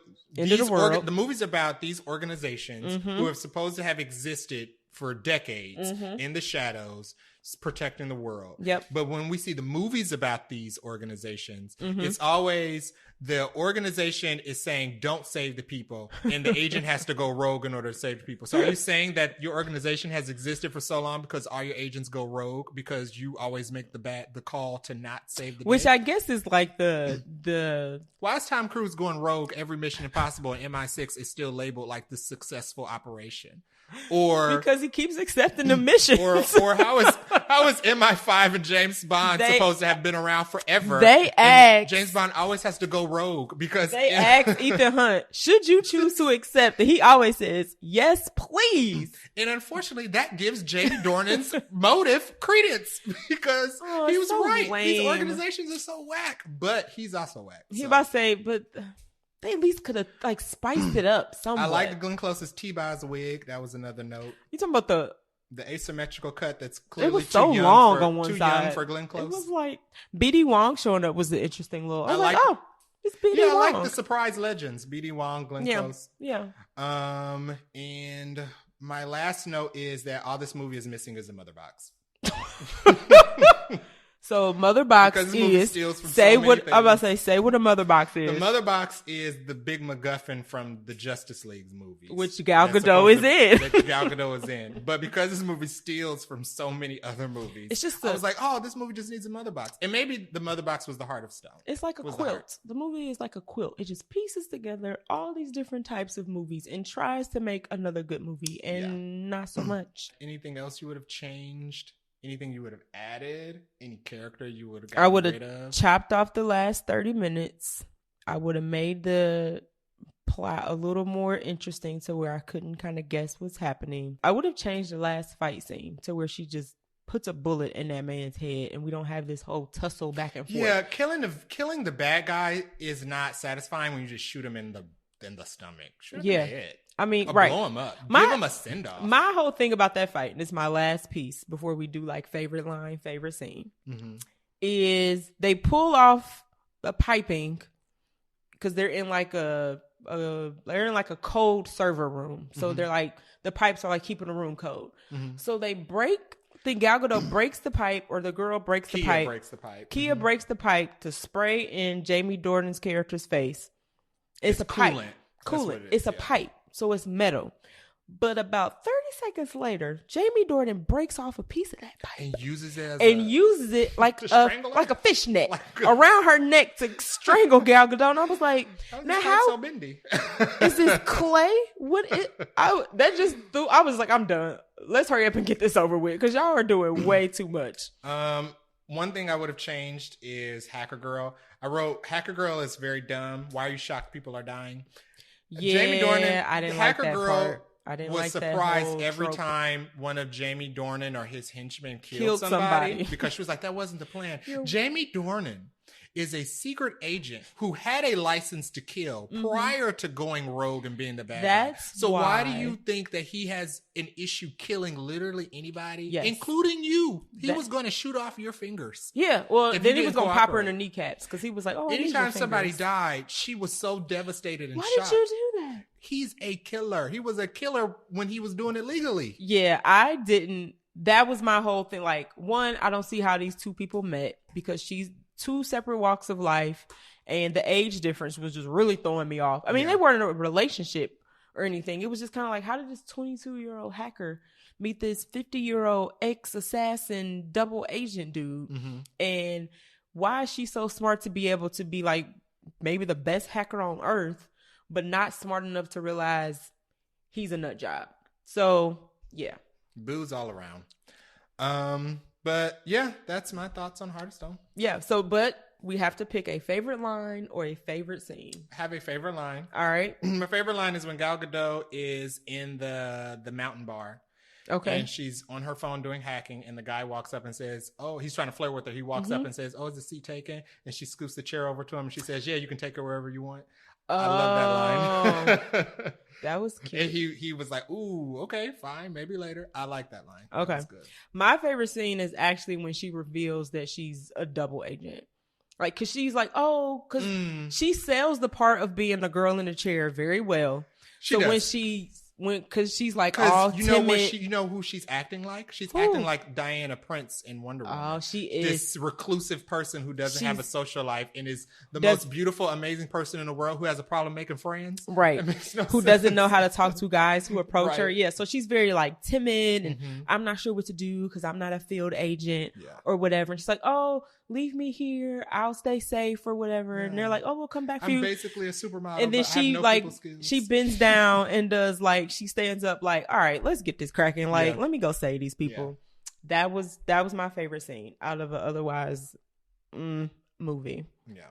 Speaker 1: world.
Speaker 2: The movie's about these organizations who are supposed to have existed for decades in the shadows, protecting the world.
Speaker 1: Yep.
Speaker 2: But when we see the movies about these organizations, it's always the organization is saying, don't save the people, and the agent has to go rogue in order to save the people. So are you saying that your organization has existed for so long because all your agents go rogue because you always make the call to not save the
Speaker 1: Which
Speaker 2: dead?
Speaker 1: I guess is like the
Speaker 2: Why is Tom Cruise going rogue every Mission Impossible and MI6 is still labeled like the successful operation? Or
Speaker 1: because he keeps accepting the missions.
Speaker 2: Or how is MI5 and James Bond supposed to have been around forever? James Bond always has to go rogue because
Speaker 1: they asked Ethan Hunt, should you choose to accept? And he always says, yes, please.
Speaker 2: And unfortunately, that gives Jamie Dornan's motive credence because he was so right. Lame. These organizations are so whack, but he's also whack.
Speaker 1: He about to say, but they at least could have like spiced it up somewhat.
Speaker 2: I like Glenn Close's T-Boz wig. That was another note.
Speaker 1: You talking about
Speaker 2: the asymmetrical cut that's clearly
Speaker 1: it was so long on one side.
Speaker 2: Young for Glenn Close.
Speaker 1: It was like BD Wong showing up was the interesting little. I was like, oh, it's BD Wong.
Speaker 2: I like the surprise legends. BD Wong, Glenn Close.
Speaker 1: Yeah.
Speaker 2: And my last note is that all this movie is missing is a mother box.
Speaker 1: So mother box is say what a mother box is.
Speaker 2: The mother box is the big MacGuffin from the Justice League movies,
Speaker 1: which Gal Gadot is in.
Speaker 2: That Gal Gadot is in, but because this movie steals from so many other movies,
Speaker 1: it's just
Speaker 2: I was like, oh, this movie just needs a mother box, and maybe the mother box was the Heart of Stone.
Speaker 1: It's like a quilt. The movie is like a quilt. It just pieces together all these different types of movies and tries to make another good movie, and not so much.
Speaker 2: Anything else you would have changed? Anything you would have added? Any character you would have
Speaker 1: I would have chopped off the last 30 minutes. I would have made the plot a little more interesting to where I couldn't kind of guess what's happening. I would have changed the last fight scene to where she just puts a bullet in that man's head and we don't have this whole tussle back and forth.
Speaker 2: Yeah, killing the bad guy is not satisfying when you just shoot him in the stomach. Shoot him in the head.
Speaker 1: I mean,
Speaker 2: or blow him up. Give him a send-off.
Speaker 1: My whole thing about that fight, and it's my last piece before we do like favorite line, favorite scene, is they pull off the piping because they're in like a cold server room. So they're like, the pipes are like keeping the room cold. So they break, I think Gal Gadot breaks the pipe, or the girl breaks the pipe. Kia breaks the pipe to spray in Jamie Dornan's character's face. It's a pipe.
Speaker 2: Coolant.
Speaker 1: It's a pipe. So it's metal. But about 30 seconds later, Jamie Dornan breaks off a piece of that pipe
Speaker 2: and uses it
Speaker 1: like a fishnet around her neck to strangle Gal Gadot. And I was like, now how
Speaker 2: so bendy?
Speaker 1: Is this clay? I was like, I'm done. Let's hurry up and get this over with because y'all are doing way too much.
Speaker 2: One thing I would have changed is Hacker Girl. I wrote Hacker Girl is very dumb. Why are you shocked people are dying?
Speaker 1: Yeah, Jamie Dornan, I didn't like that part. I didn't
Speaker 2: was
Speaker 1: like
Speaker 2: surprised
Speaker 1: that
Speaker 2: every
Speaker 1: trope.
Speaker 2: Time one of Jamie Dornan or his henchmen killed somebody because she was like, that wasn't the plan. Jamie Dornan is a secret agent who had a license to kill prior to going rogue and being the bad guy. So why do you think that he has an issue killing literally anybody, including you? He was going to shoot off your fingers.
Speaker 1: Yeah, well, then he was going to pop her in the kneecaps because he was like, oh,
Speaker 2: anytime somebody died, she was so devastated and shocked.
Speaker 1: Why did you do that?
Speaker 2: He's a killer. He was a killer when he was doing it legally.
Speaker 1: Yeah, I didn't. That was my whole thing. Like, one, I don't see how these two people met because she's two separate walks of life and the age difference was just really throwing me off. I mean, they weren't in a relationship or anything. It was just kind of like, how did this 22-year-old hacker meet this 50-year-old ex-assassin double agent dude? And why is she so smart to be able to be like maybe the best hacker on earth, but not smart enough to realize he's a nut job? So, yeah.
Speaker 2: Booze all around. But yeah, that's my thoughts on Heart of Stone.
Speaker 1: Yeah, so, but we have to pick a favorite line or a favorite scene.
Speaker 2: I have a favorite line.
Speaker 1: All right.
Speaker 2: My favorite line is when Gal Gadot is in the mountain bar.
Speaker 1: Okay.
Speaker 2: And she's on her phone doing hacking, and the guy walks up and says, oh, he's trying to flirt with her. He walks up and says, oh, is the seat taken? And she scoops the chair over to him, and she says, yeah, you can take her wherever you want. I love that line.
Speaker 1: That was cute.
Speaker 2: And he was like, ooh, okay, fine, maybe later. I like that line.
Speaker 1: Okay.
Speaker 2: That's good.
Speaker 1: My favorite scene is actually when she reveals that she's a double agent. Like, because she's like, oh, because she sells the part of being the girl in the chair very well.
Speaker 2: She does.
Speaker 1: Because she's like all timid.
Speaker 2: You know who she's acting like? She's acting like Diana Prince in Wonder Woman.
Speaker 1: Oh, she is.
Speaker 2: This reclusive person who doesn't have a social life and is the most beautiful, amazing person in the world who has a problem making friends.
Speaker 1: Right. Who doesn't know how to talk to guys who approach her. Yeah. So she's very like timid and I'm not sure what to do because I'm not a field agent or whatever. And she's like, oh, leave me here. I'll stay safe or whatever. Yeah. And they're like, oh, we'll come back for you.
Speaker 2: I'm basically a supermodel.
Speaker 1: And then she bends down and does like, she stands up like, all right, let's get this cracking. Like, let me go save these people. Yeah. That was my favorite scene out of an otherwise movie.
Speaker 2: Yeah.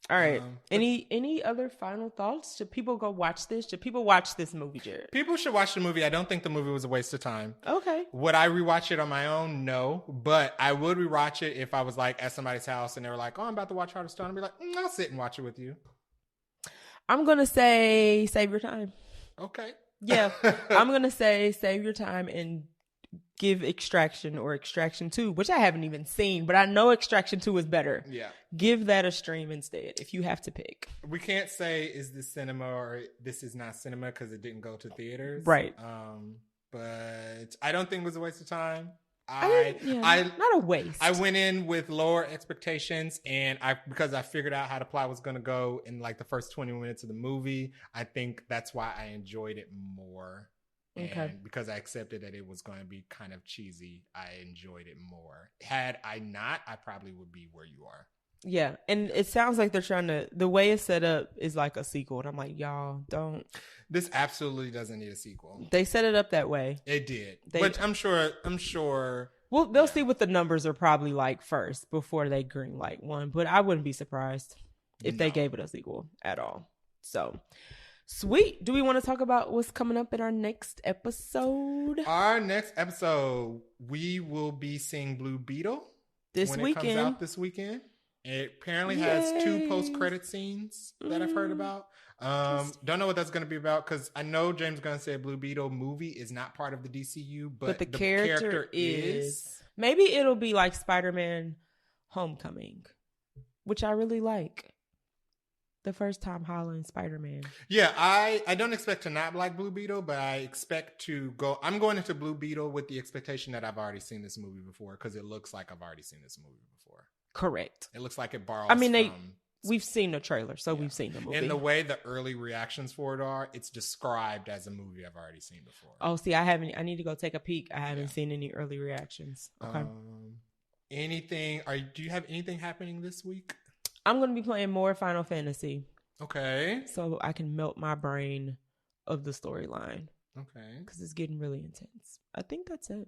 Speaker 1: All right. Any other final thoughts? Should people go watch this? Should people watch this movie, Jared?
Speaker 2: People should watch the movie. I don't think the movie was a waste of time.
Speaker 1: Okay.
Speaker 2: Would I rewatch it on my own? No. But I would rewatch it if I was like at somebody's house and they were like, oh, I'm about to watch Heart of Stone. I'd be like, I'll sit and watch it with you.
Speaker 1: I'm going to say save your time.
Speaker 2: Okay.
Speaker 1: Yeah. I'm going to say save your time and give Extraction or Extraction 2, which I haven't even seen, but I know Extraction 2 is better.
Speaker 2: Yeah. Give
Speaker 1: that a stream instead if you have to pick.
Speaker 2: We can't say is this cinema or this is not cinema because it didn't go to theaters.
Speaker 1: Right.
Speaker 2: But I don't think it was a waste of time.
Speaker 1: Not a waste.
Speaker 2: I went in with lower expectations and because I figured out how the plot was going to go in like the first 20 minutes of the movie, I think that's why I enjoyed it more. Okay. And because I accepted that it was going to be kind of cheesy, I enjoyed it more. Had I not, I probably would be where you are.
Speaker 1: Yeah. And it sounds like they're trying to, the way it's set up is like a sequel. And I'm like, y'all don't.
Speaker 2: This absolutely doesn't need a sequel.
Speaker 1: They set it up that way.
Speaker 2: It did. But I'm sure.
Speaker 1: Well, they'll see what the numbers are probably like first before they green light one. But I wouldn't be surprised if they gave it a sequel at all. So, sweet. Do we want to talk about what's coming up in our next episode?
Speaker 2: Our next episode, we will be seeing Blue Beetle
Speaker 1: this weekend.
Speaker 2: It comes out this weekend. It apparently has 2 post-credit scenes that I've heard about. Don't know what that's going to be about because I know James Gunn said Blue Beetle movie is not part of the DCU, but the character is.
Speaker 1: Maybe it'll be like Spider-Man Homecoming, which I really like. The first time Holland Spider-Man.
Speaker 2: Yeah, I don't expect to not like Blue Beetle, but I expect to go. I'm going into Blue Beetle with the expectation that I've already seen this movie before because it looks like I've already seen this movie before.
Speaker 1: Correct.
Speaker 2: It looks like it borrows from
Speaker 1: We've seen the trailer, so we've seen the movie.
Speaker 2: And the way the early reactions for it are, it's described as a movie I've already seen before.
Speaker 1: Oh, see, I need to go take a peek. I haven't seen any early reactions. Okay.
Speaker 2: Do you have anything happening this week?
Speaker 1: I'm going to be playing more Final Fantasy.
Speaker 2: Okay.
Speaker 1: So I can melt my brain of the storyline.
Speaker 2: Okay.
Speaker 1: Because it's getting really intense. I think that's it.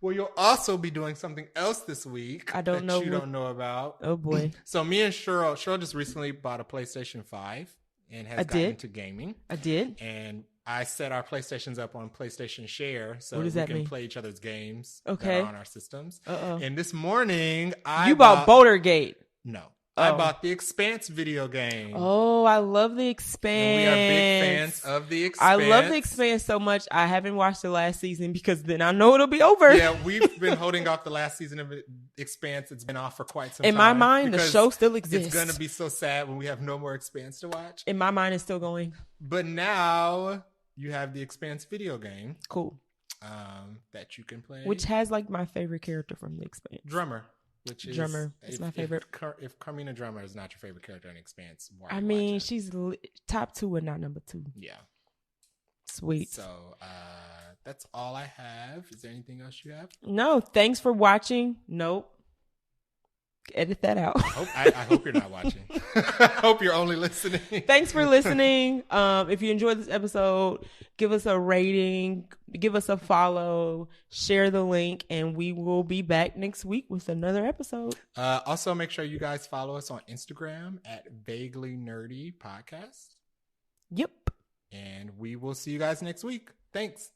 Speaker 2: Well, you'll also be doing something else this week.
Speaker 1: I don't know.
Speaker 2: You don't know about.
Speaker 1: Oh, boy.
Speaker 2: So me and Cheryl just recently bought a PlayStation 5 and has gotten into gaming.
Speaker 1: I did.
Speaker 2: And I set our PlayStations up on PlayStation Share so we can play each other's games that are on our systems. And this morning,
Speaker 1: You bought Boulder Gate.
Speaker 2: No. I bought the Expanse video game.
Speaker 1: Oh, I love the Expanse.
Speaker 2: And we are big fans of the Expanse.
Speaker 1: I love the Expanse so much. I haven't watched the last season because then I know it'll be over.
Speaker 2: Yeah, we've been holding off the last season of Expanse. It's been off for quite some time.
Speaker 1: In my mind, the show still exists.
Speaker 2: It's going to be so sad when we have no more Expanse to watch.
Speaker 1: In my mind, it's still going.
Speaker 2: But now you have the Expanse video game.
Speaker 1: Cool.
Speaker 2: That you can play.
Speaker 1: Which has like my favorite character from the Expanse.
Speaker 2: Drummer.
Speaker 1: Drummer is my favorite.
Speaker 2: If Carmina Drummer is not your favorite character in Expanse,
Speaker 1: I mean, she's top 2 and not number 2.
Speaker 2: Yeah.
Speaker 1: Sweet.
Speaker 2: So that's all I have. Is there anything else you have?
Speaker 1: No. Thanks for watching. Nope. Edit that out.
Speaker 2: I hope you're not watching. I hope you're only listening.
Speaker 1: Thanks for listening. If you enjoyed this episode, give us a rating, give us a follow, share the link, and we will be back next week with another episode.
Speaker 2: Also, make sure you guys follow us on Instagram at vaguelynerdypodcast.
Speaker 1: Yep.
Speaker 2: And we will see you guys next week. Thanks.